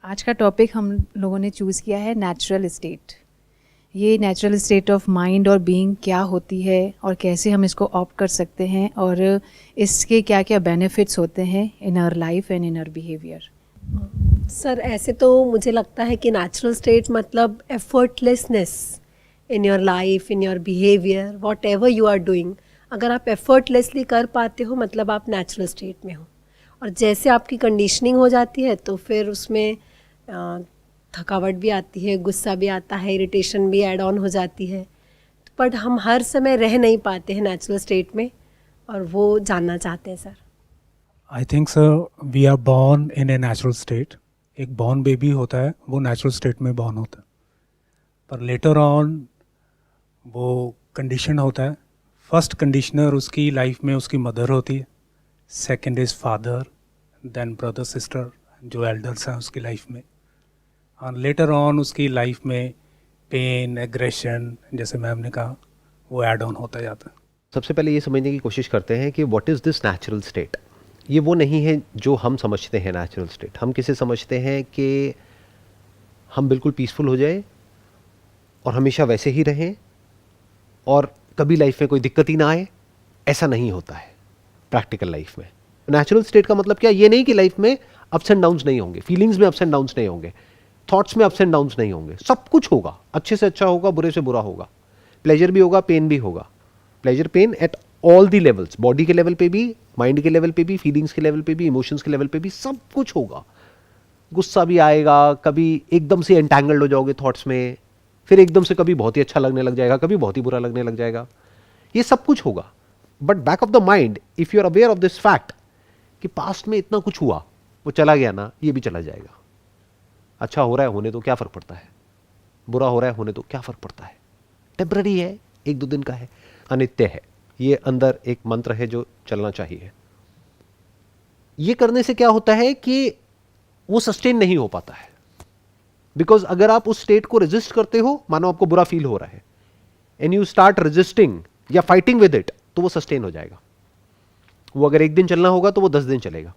आज का टॉपिक हम लोगों ने चूज़ किया है नेचुरल स्टेट। ये नेचुरल स्टेट ऑफ माइंड और बीइंग क्या होती है और कैसे हम इसको ऑप्ट कर सकते हैं और इसके क्या क्या बेनिफिट्स होते हैं in our life and in our behaviour. Sir ऐसे तो मुझे लगता है कि नेचुरल स्टेट मतलब effortlessness in your life, in your behaviour, whatever you are doing. अगर आप एफर्टलेसली कर पाते हो मतलब आप नेचुरल स्टेट में हो। और जैसे आपकी कंडीशनिंग हो जाती है तो फिर उसमें थकावट भी आती है, गुस्सा भी आता है, इरिटेशन भी ऐड ऑन हो जाती है। बट हम हर समय रह नहीं पाते हैं नेचुरल स्टेट में, और वो जानना चाहते हैं sir. I think sir we are born in a natural state. एक बॉर्न बेबी होता है वो नेचुरल स्टेट में बॉर्न होता है, पर लेटर ऑन वो कंडीशन होता है। फर्स्ट कंडीशनर उसकी लाइफ में उसकी मदर होती है, second is father, then brother sister जो एल्डर्स हैं उसकी लाइफ में, और लेटर ऑन उसकी लाइफ में पेन, एग्रेशन, जैसे मैम ने कहा, वो ऐड ऑन होता जाता है। सबसे पहले ये समझने की कोशिश करते हैं कि what is this natural state. ये वो नहीं है जो हम समझते हैं नेचुरल स्टेट। हम किसे समझते हैं कि हम बिल्कुल पीसफुल हो जाए और हमेशा वैसे ही रहें और कभी लाइफ में कोई दिक्कत ही ना आए। ऐसा नहीं होता है प्रैक्टिकल लाइफ में। नेचुरल स्टेट का मतलब क्या, ये नहीं कि लाइफ में अप्स एंड डाउन्स नहीं होंगे, फीलिंग्स में अप्स एंड डाउन्स नहीं होंगे, थॉट्स में अप्स एंड डाउन्स नहीं होंगे। सब कुछ होगा, अच्छे से अच्छा होगा, बुरे से बुरा होगा, प्लेजर भी होगा, पेन भी होगा। Pleasure pen at all the levels, body के लेवल पे भी, माइंड के लेवल पे भी, फीलिंग्स के लेवल पे भी, इमोशंस के लेवल पे भी, सब कुछ होगा। गुस्सा भी आएगा, कभी एकदम से एंटैंगल्ड हो जाओगे थॉट्स में, फिर एकदम से कभी बहुत ही अच्छा लगने लग जाएगा, कभी बहुत ही बुरा लगने लग जाएगा। ये सब कुछ होगा। But back of the mind if you are aware of this fact कि पास्ट में इतना कुछ हुआ, वो चला गया ना, ये भी चला जाएगा। अच्छा हो रहा है होने तो क्या फर्क पड़ता है, बुरा हो रहा है होने तो क्या फर्क पड़ता है, टेम्पररी है, एक दो दिन का है, अनित्य है। ये अंदर एक मंत्र है जो चलना चाहिए। ये करने से क्या होता है कि वो सस्टेन नहीं हो पाता है। बिकॉज अगर आप उस स्टेट को रेजिस्ट करते हो, मानो आपको बुरा फील हो रहा है, एंड यू स्टार्ट रेजिस्टिंग या फाइटिंग विद इट, तो वो सस्टेन हो जाएगा। वो अगर एक दिन चलना होगा तो वो 10 दिन चलेगा।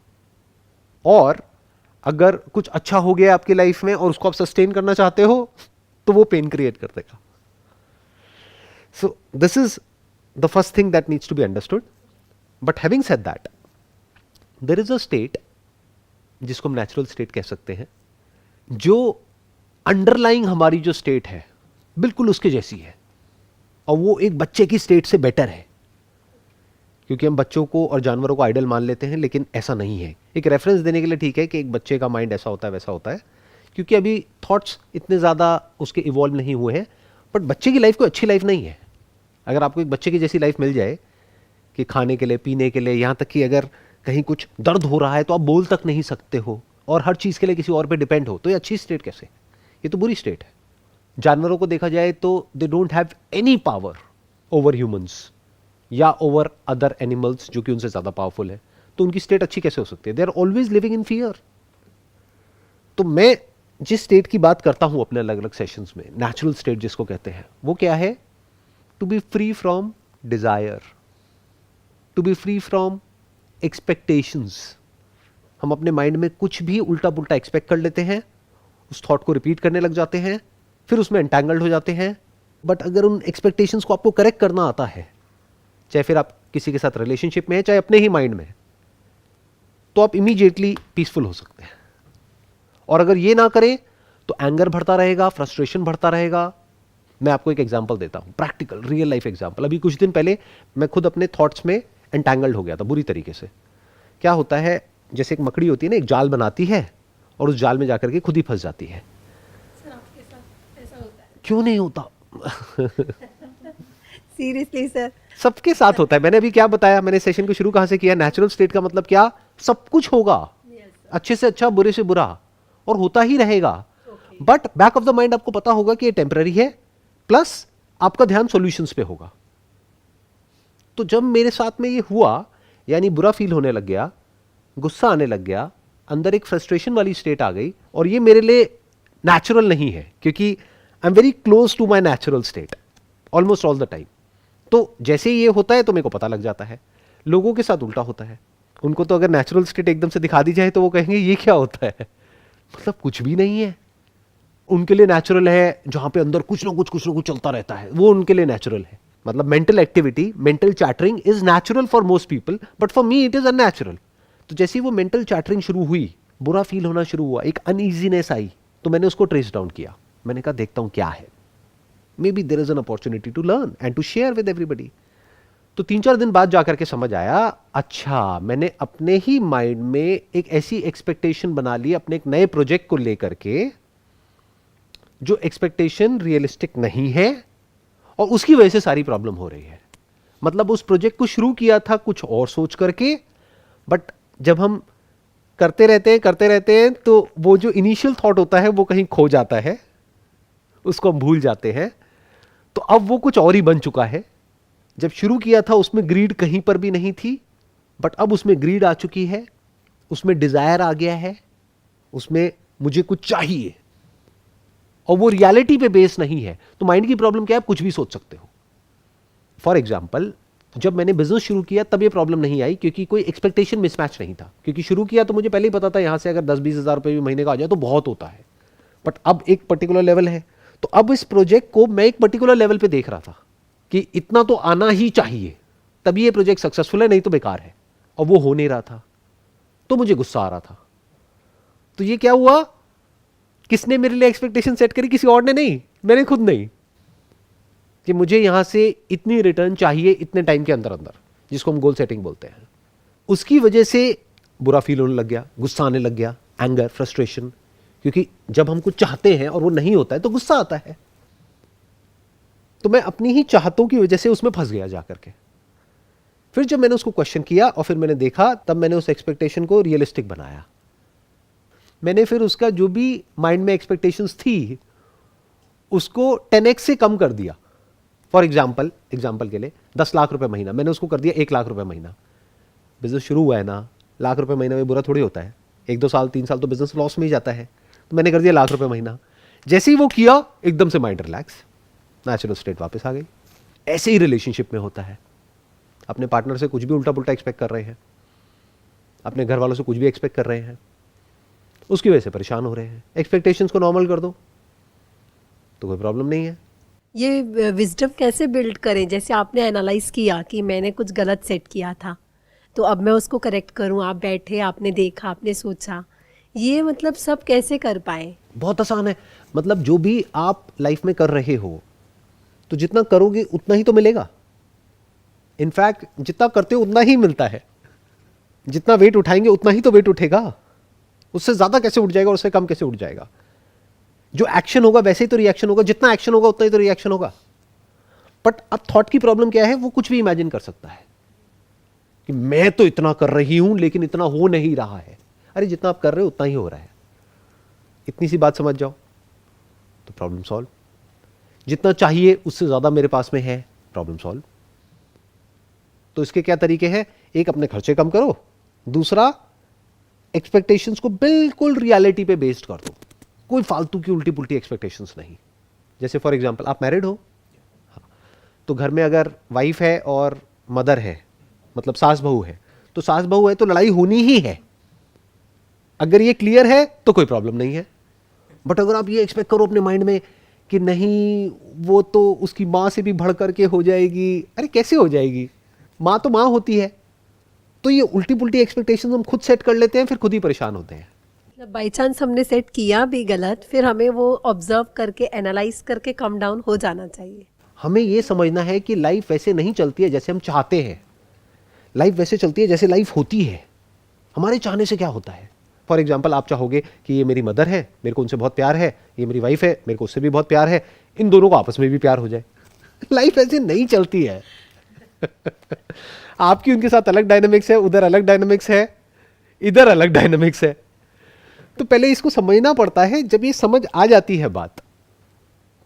और अगर कुछ अच्छा हो गया आपकी लाइफ में और उसको आप सस्टेन करना चाहते हो, तो वो पेन क्रिएट कर देगा। So this is the first thing that needs to be understood. But having said that, there is a state जिसको हम नेचुरल स्टेट कह सकते हैं, जो अंडरलाइंग हमारी जो स्टेट है बिल्कुल उसके जैसी है, और वो एक बच्चे की स्टेट से बेटर है। क्योंकि हम बच्चों को और जानवरों को आइडल मान लेते हैं, लेकिन ऐसा नहीं है। एक रेफरेंस देने के लिए ठीक है कि एक बच्चे का माइंड ऐसा होता है वैसा होता है, क्योंकि अभी थॉट्स इतने ज़्यादा उसके इवॉल्व नहीं हुए हैं। बट बच्चे की लाइफ कोई अच्छी लाइफ नहीं है। अगर आपको एक बच्चे की जैसी लाइफ मिल जाए कि खाने के लिए, पीने के लिए, यहाँ तक कि अगर कहीं कुछ दर्द हो रहा है तो आप बोल तक नहीं सकते हो और हर चीज़ के लिए किसी और पे डिपेंड हो, तो ये अच्छी स्टेट कैसे? ये तो बुरी स्टेट है। जानवरों को देखा जाए तो they don't have any power over humans या ओवर अदर एनिमल्स जो कि उनसे ज़्यादा पावरफुल है, तो उनकी स्टेट अच्छी कैसे हो सकती है? They are always living in fear. तो मैं जिस स्टेट की बात करता हूं अपने अलग अलग सेशंस में, नेचुरल स्टेट जिसको कहते हैं, वो क्या है? To be free from desire, to be free from expectations. हम अपने माइंड में कुछ भी उल्टा पुल्टा एक्सपेक्ट कर लेते हैं, उस थॉट को रिपीट करने लग जाते हैं, फिर उसमें एंटैंगल्ड हो जाते हैं। बट अगर उन एक्सपेक्टेशंस को आपको करेक्ट करना आता है, चाहे फिर आप किसी के साथ रिलेशनशिप में है, चाहे अपने ही माइंड में है, तो आप इमीडिएटली पीसफुल हो सकते हैं। और अगर ये ना करें तो एंगर बढ़ता रहेगा, फ्रस्ट्रेशन बढ़ता रहेगा। मैं आपको एक एग्जांपल देता हूं, प्रैक्टिकल रियल लाइफ एग्जांपल। अभी कुछ दिन पहले मैं खुद अपने थॉट्स में एंटैंगल्ड हो गया था बुरी तरीके से। क्या होता है, जैसे एक मकड़ी होती है ना, एक जाल बनाती है और उस जाल में जाकर के खुद ही फंस जाती है। सर आपके साथ ऐसा होता है? क्यों नहीं होता? सीरियसली सर, सबके साथ होता है। मैंने अभी क्या बताया, मैंने सेशन को शुरू कहां से किया? नेचुरल स्टेट का मतलब क्या? सब कुछ होगा, अच्छे से अच्छा, बुरे से बुरा, और होता ही रहेगा। But back of the mind आपको पता होगा कि ये टेम्पररी है, प्लस आपका ध्यान सॉल्यूशंस पे होगा। तो जब मेरे साथ में ये हुआ, यानी बुरा फील होने लग गया, गुस्सा आने लग गया, अंदर एक फ्रस्ट्रेशन वाली स्टेट आ गई, और ये मेरे लिए नेचुरल नहीं है, क्योंकि I am very close to my natural state almost all the time. तो जैसे ही ये होता है तो मेरे को पता लग जाता है। लोगों के साथ उल्टा होता है। उनको तो अगर नेचुरल स्टेट एकदम से दिखा दी जाए तो वो कहेंगे ये क्या होता है, मतलब कुछ भी नहीं है। उनके लिए नेचुरल है जहां पे अंदर कुछ ना कुछ चलता रहता है, वो उनके लिए नेचुरल है। मतलब mental activity, mental chattering is natural for most people, but for me it is unnatural. तो जैसे ही वो मेंटल चैटरिंग शुरू हुई, बुरा फील होना शुरू हुआ, एक अनईजीनेस आई, तो मैंने उसको ट्रेस डाउन किया। मैंने कहा देखता हूं क्या है, maybe there is an opportunity to learn and to share with everybody. तो 3-4 दिन बाद जाकर के समझ आया, अच्छा मैंने अपने ही माइंड में एक ऐसी एक्सपेक्टेशन बना ली अपने एक नए प्रोजेक्ट को लेकर के, जो एक्सपेक्टेशन रियलिस्टिक नहीं है, और उसकी वजह से सारी प्रॉब्लम हो रही है। मतलब उस प्रोजेक्ट को शुरू किया था कुछ और सोच करके, बट जब हम करते रहते हैं तो वो जो इनिशियल थॉट होता है वो कहीं खो जाता है, उसको हम भूल जाते हैं। तो अब वो कुछ और ही बन चुका है। जब शुरू किया था उसमें ग्रीड कहीं पर भी नहीं थी, बट अब उसमें ग्रीड आ चुकी है, उसमें डिजायर आ गया है, उसमें मुझे कुछ चाहिए, और वो रियलिटी पे बेस नहीं है। तो माइंड की प्रॉब्लम क्या है, आप कुछ भी सोच सकते हो। फॉर एग्जाम्पल, जब मैंने बिजनेस शुरू किया तब ये प्रॉब्लम नहीं आई, क्योंकि कोई एक्सपेक्टेशन मिसमैच नहीं था। क्योंकि शुरू किया तो मुझे पहले ही पता था यहां से अगर 10-20 हज़ार रुपए भी महीने का आ जाए तो बहुत होता है, बट अब एक पर्टिकुलर लेवल है। तो अब इस प्रोजेक्ट को मैं एक पर्टिकुलर लेवल पे देख रहा था कि इतना तो आना ही चाहिए, तभी ये प्रोजेक्ट सक्सेसफुल है, नहीं तो बेकार है। और वो हो नहीं रहा था, तो मुझे गुस्सा आ रहा था। तो ये क्या हुआ, किसने मेरे लिए एक्सपेक्टेशन सेट करी? किसी और ने नहीं, मैंने खुद नहीं, कि मुझे यहां से इतनी रिटर्न चाहिए इतने टाइम के अंदर अंदर, जिसको हम गोल सेटिंग बोलते हैं। उसकी वजह से बुरा फील होने लग गया, गुस्सा आने लग गया, एंगर, फ्रस्ट्रेशन। क्योंकि जब हम कुछ चाहते हैं और वो नहीं होता है तो गुस्सा आता है। तो मैं अपनी ही चाहतों की वजह से उसमें फंस गया जाकर के। फिर जब मैंने उसको क्वेश्चन किया और फिर मैंने देखा, तब मैंने उस एक्सपेक्टेशन को रियलिस्टिक बनाया। मैंने फिर उसका जो भी माइंड में एक्सपेक्टेशंस थी उसको 10x से कम कर दिया। फॉर एग्जाम्पल के लिए 10 लाख रुपए महीना, मैंने उसको कर दिया 1 लाख रुपए महीना। बिजनेस शुरू हुआ है ना, लाख रुपए महीना में बुरा थोड़ी होता है। 1-2 साल 3 साल तो बिजनेस लॉस में ही जाता है। तो मैंने कर दिया लाख रुपए महीना। जैसे ही वो किया, एकदम से माइंड रिलैक्स, नेचुरल स्टेट वापस आ गई। ऐसे ही रिलेशनशिप में होता है। अपने पार्टनर से कुछ भी उल्टा पुल्टा एक्सपेक्ट कर रहे हैं, अपने घर वालों से कुछ भी एक्सपेक्ट कर रहे हैं, उसकी वजह से परेशान हो रहे हैं। एक्सपेक्टेशंस को नॉर्मल कर दो तो कोई प्रॉब्लम नहीं है। ये विजडम कैसे बिल्ड करें? जैसे आपने एनालाइज किया कि मैंने कुछ गलत सेट किया था, तो अब मैं उसको करेक्ट करूं। आप बैठे, आपने देखा, आपने सोचा, ये मतलब सब कैसे कर पाए? बहुत आसान है। मतलब जो भी आप लाइफ में कर रहे हो, तो जितना करोगे उतना ही तो मिलेगा। इनफैक्ट जितना करते हो उतना ही मिलता है। जितना वेट उठाएंगे उतना ही तो वेट उठेगा। उससे ज्यादा कैसे उठ जाएगा और उससे कम कैसे उठ जाएगा? जो एक्शन होगा वैसे ही तो रिएक्शन होगा। जितना एक्शन होगा उतना ही तो रिएक्शन होगा। बट अब थॉट की प्रॉब्लम क्या है, वो कुछ भी इमेजिन कर सकता है कि मैं तो इतना कर रही हूं लेकिन इतना हो नहीं रहा है। अरे जितना आप कर रहे हो उतना ही हो रहा है। इतनी सी बात समझ जाओ तो प्रॉब्लम सॉल्व। जितना चाहिए उससे ज्यादा मेरे पास में है, प्रॉब्लम सॉल्व। तो इसके क्या तरीके हैं? एक, अपने खर्चे कम करो। दूसरा, एक्सपेक्टेशंस को बिल्कुल रियलिटी पे बेस्ड कर दो। कोई फालतू की उल्टी पुल्टी एक्सपेक्टेशंस नहीं। जैसे फॉर एग्जांपल आप मैरिड हो, तो घर में अगर वाइफ है और मदर है, मतलब सास बहू है, तो सास बहू है तो लड़ाई होनी ही है। अगर ये क्लियर है तो कोई प्रॉब्लम नहीं है। बट अगर आप ये एक्सपेक्ट करो अपने माइंड में कि नहीं वो तो उसकी माँ से भी बढ़ करके हो जाएगी, अरे कैसे हो जाएगी? माँ तो माँ होती है। तो ये उल्टी पुल्टी एक्सपेक्टेशंस हम खुद सेट कर लेते हैं, फिर खुद ही परेशान होते हैं। बाई चांस हमने सेट किया भी गलत, फिर हमें वो ऑब्जर्व करके, एनालाइज करके कम डाउन हो जाना चाहिए। हमें ये समझना है कि लाइफ वैसे नहीं चलती है जैसे हम चाहते हैं। लाइफ वैसे चलती है जैसे लाइफ होती है। हमारे चाहने से क्या होता है? फॉर एग्जाम्पल, आप चाहोगे कि ये मेरी मदर है, मेरे को उनसे बहुत प्यार है, ये मेरी वाइफ है, मेरे को उससे भी बहुत प्यार है, इन दोनों को आपस में भी प्यार हो जाए। लाइफ ऐसे नहीं चलती है। आपकी उनके साथ अलग डायनामिक्स है, उधर अलग डायनामिक्स है, इधर अलग डायनामिक्स है। तो पहले इसको समझना पड़ता है। जब ये समझ आ जाती है बात,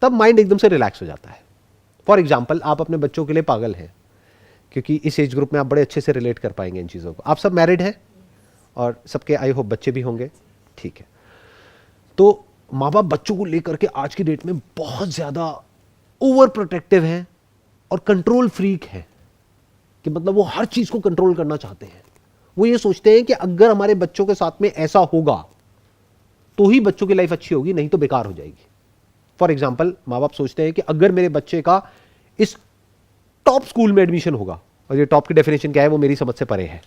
तब माइंड एकदम से रिलैक्स हो जाता है। फॉर एग्जाम्पल, आप अपने बच्चों के लिए पागल हैं, क्योंकि इस एज ग्रुप में आप बड़े अच्छे से रिलेट कर पाएंगे इन चीज़ों को। आप सब मैरिड हैं और सबके आई होप बच्चे भी होंगे, ठीक है। तो माँ बाप बच्चों को लेकर के आज की डेट में बहुत ज़्यादा ओवर प्रोटेक्टिव हैं और कंट्रोल फ्रीक है, कि मतलब वो हर चीज़ को कंट्रोल करना चाहते हैं। वो ये सोचते हैं कि अगर हमारे बच्चों के साथ में ऐसा होगा तो ही बच्चों की लाइफ अच्छी होगी, नहीं तो बेकार हो जाएगी। फॉर एग्जाम्पल, माँ बाप सोचते हैं कि अगर मेरे बच्चे का इस टॉप स्कूल में एडमिशन होगा, और ये टॉप की डेफिनेशन क्या है वो मेरी समझ से परे है,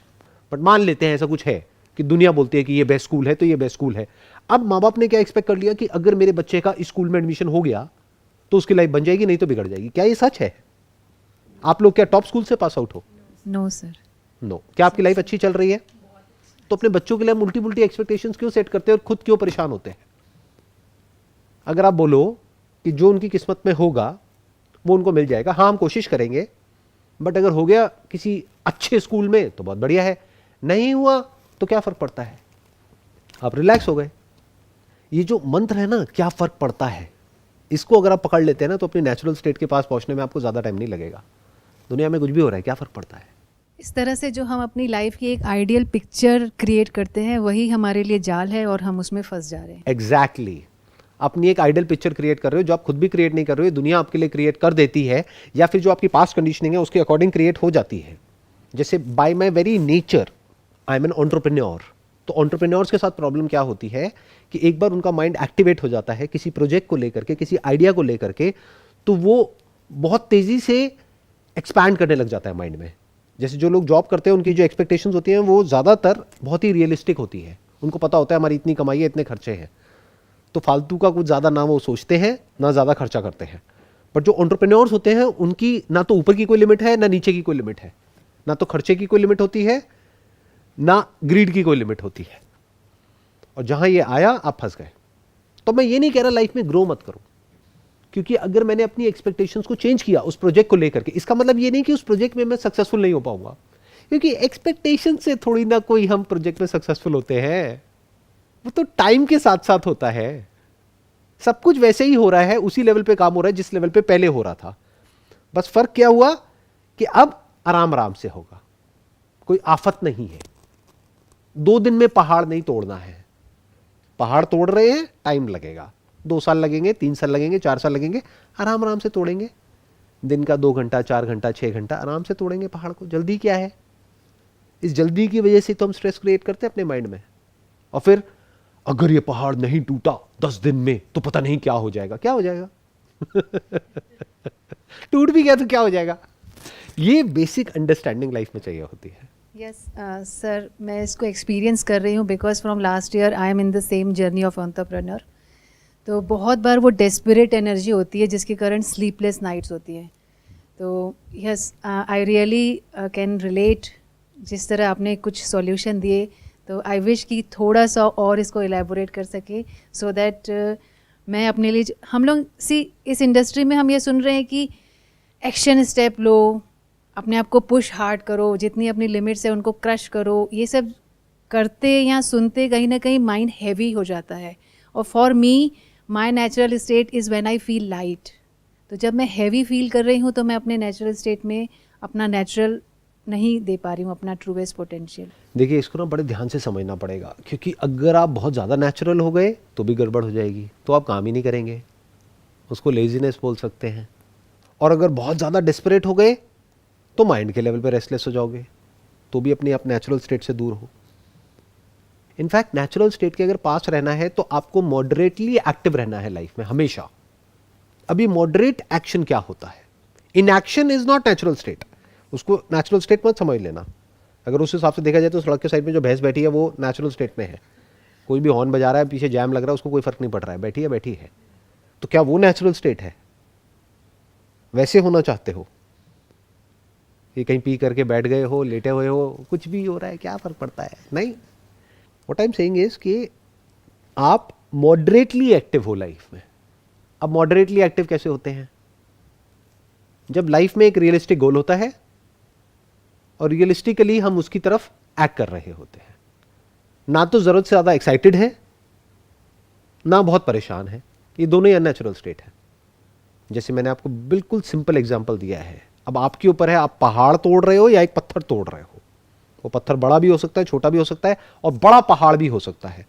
बट मान लेते हैं ऐसा कुछ है कि दुनिया बोलती है कि ये बेस्ट स्कूल है, तो ये बेस्ट स्कूल है। अब माँ बाप ने क्या एक्सपेक्ट कर लिया कि अगर मेरे बच्चे का इस स्कूल में एडमिशन हो गया तो उसकी लाइफ बन जाएगी, नहीं तो बिगड़ जाएगी। क्या ये सच है? आप लोग क्या टॉप स्कूल से पास आउट हो? No sir. नो। क्या आपकी लाइफ अच्छी चल रही है? तो अपने बच्चों के लिए मुल्टी एक्सपेक्टेशंस क्यों सेट करते हैं और खुद क्यों परेशान होते हैं? अगर आप बोलो कि जो उनकी किस्मत में होगा वो उनको मिल जाएगा, हाँ हम कोशिश करेंगे, बट अगर हो गया किसी अच्छे स्कूल में तो बहुत बढ़िया है, नहीं हुआ तो क्या फर्क पड़ता है, आप रिलैक्स हो गए। ये जो मंत्र है ना, क्या फर्क पड़ता है, इसको अगर आप पकड़ लेते हैं ना तो अपनी नेचुरल स्टेट के पास पहुंचने में आपको ज़्यादा टाइम नहीं लगेगा। दुनिया में कुछ भी हो रहा है, क्या फ़र्क पड़ता है। इस तरह से जो हम अपनी लाइफ की एक आइडियल पिक्चर क्रिएट करते हैं वही हमारे लिए जाल है और हम उसमें फंस जा रहे हैं। एग्जैक्टली अपनी एक आइडियल पिक्चर क्रिएट कर रहे हो जो आप खुद भी क्रिएट नहीं कर रहे हो, दुनिया आपके लिए क्रिएट कर देती है, या फिर जो आपकी पास्ट कंडीशनिंग है उसके अकॉर्डिंग क्रिएट हो जाती है। जैसे bye my very nature I am an entrepreneur, तो एंटरप्रेन्योर्स के साथ प्रॉब्लम क्या होती है कि एक बार उनका माइंड एक्टिवेट हो जाता है किसी प्रोजेक्ट को लेकर के, किसी आइडिया को लेकर के, तो वो बहुत तेजी से एक्सपैंड करने लग जाता है माइंड में। जैसे जो लोग जॉब करते हैं उनकी जो एक्सपेक्टेशंस होती हैं वो ज़्यादातर बहुत ही रियलिस्टिक होती है। उनको पता होता है हमारी इतनी कमाई है, इतने खर्चे हैं, तो फालतू का कुछ ज़्यादा ना वो सोचते हैं ना ज़्यादा खर्चा करते हैं। बट जो एंटरप्रेन्योर्स होते हैं उनकी ना तो ऊपर की कोई लिमिट है ना नीचे की कोई लिमिट है, ना तो खर्चे की कोई लिमिट होती है ना ग्रीड की कोई लिमिट होती है। और जहां ये आया आप फंस गए। तो मैं ये नहीं कह रहा लाइफ में ग्रो मत करो, क्योंकि अगर मैंने अपनी एक्सपेक्टेशंस को चेंज किया उस प्रोजेक्ट को लेकर के, इसका मतलब ये नहीं कि उस प्रोजेक्ट में मैं सक्सेसफुल नहीं हो पाऊंगा, क्योंकि एक्सपेक्टेशन से थोड़ी ना कोई हम प्रोजेक्ट में सक्सेसफुल होते हैं। वो तो टाइम के साथ साथ होता है। सब कुछ वैसे ही हो रहा है, उसी लेवल पे काम हो रहा है जिस लेवल पे पहले हो रहा था। बस फर्क क्या हुआ कि अब आराम आराम से होगा, कोई आफत नहीं है। 2 दिन में पहाड़ नहीं तोड़ना है। पहाड़ तोड़ रहे हैं, टाइम लगेगा, 2 साल लगेंगे, 3 साल लगेंगे, 4 साल लगेंगे, आराम आराम से तोड़ेंगे। दिन का 2 घंटा, 4 घंटा, 6 घंटा आराम से तोड़ेंगे पहाड़ को। जल्दी क्या है? इस जल्दी की वजह से तो हम स्ट्रेस क्रिएट करते हैं अपने माइंड में। और फिर अगर ये पहाड़ नहीं टूटा 10 दिन में तो पता नहीं क्या हो जाएगा। क्या हो जाएगा? टूट भी गया तो क्या हो जाएगा? ये बेसिक अंडरस्टैंडिंग लाइफ में चाहिए होती है। यस सर, मैं इसको एक्सपीरियंस कर रही हूँ because from last year I am in the same journey of entrepreneur. तो बहुत बार वो डेस्परेट एनर्जी होती है जिसके कारण स्लीपलेस नाइट्स होती हैं। तो yes, I really can relate. जिस तरह आपने कुछ सॉल्यूशन दिए, तो आई विश कि थोड़ा सा और इसको एलैबोरेट कर सके, सो दैट मैं अपने लिए हम लोग इस इंडस्ट्री में हम ये सुन रहे हैं कि एक्शन स्टेप लो, अपने आप को पुश हार्ड करो, जितनी अपनी लिमिट्स है उनको क्रश करो। ये सब करते या सुनते कहीं ना कहीं माइंड हैवी हो जाता है। और for me my natural state is when I feel light. तो जब मैं हैवी फील कर रही हूँ तो मैं अपने नेचुरल स्टेट में अपना नेचुरल नहीं दे पा रही हूँ, अपना ट्रूएस्ट पोटेंशियल। देखिए, इसको ना बड़े ध्यान से समझना पड़ेगा, क्योंकि अगर आप बहुत ज़्यादा नेचुरल हो गए तो भी गड़बड़ हो जाएगी, तो आप काम ही नहीं करेंगे। उसको लेजीनेस बोल सकते हैं। और अगर बहुत ज़्यादा डेस्परेट हो गए तो माइंड के लेवल पे रेस्टलेस हो जाओगे, तो भी अपनी आप नेचुरल स्टेट से दूर हो। इनफैक्ट नेचुरल स्टेट के अगर पास रहना है तो आपको मॉडरेटली एक्टिव रहना है लाइफ में हमेशा। अभी मॉडरेट एक्शन क्या होता है? Inaction is not natural state. उसको नेचुरल स्टेट मत समझ लेना। अगर उस हिसाब से देखा जाए तो सड़क के साइड में जो भैंस बैठी है वो नेचुरल स्टेट में है। कोई भी हॉर्न बजा रहा है, पीछे जैम लग रहा है, उसको कोई फर्क नहीं पड़ रहा है, बैठी है। तो क्या वो नेचुरल स्टेट है? वैसे होना चाहते हो कि कहीं पी करके बैठ गए हो, लेटे हुए हो, कुछ भी हो रहा है, क्या फर्क पड़ता है? नहीं। What I am saying is कि आप मॉडरेटली एक्टिव हो लाइफ में। अब मॉडरेटली एक्टिव कैसे होते हैं? जब लाइफ में एक रियलिस्टिक गोल होता है और रियलिस्टिकली हम उसकी तरफ एक्ट कर रहे होते हैं। ना तो जरूरत से ज्यादा एक्साइटेड है ना बहुत परेशान है। ये दोनों ही अननेचुरल स्टेट है। जैसे मैंने आपको बिल्कुल सिंपल एग्जांपल दिया है। अब आपके ऊपर है, आप पहाड़ तोड़ रहे हो या एक पत्थर तोड़ रहे हो। वो पत्थर बड़ा भी हो सकता है, छोटा भी हो सकता है, और बड़ा पहाड़ भी हो सकता है।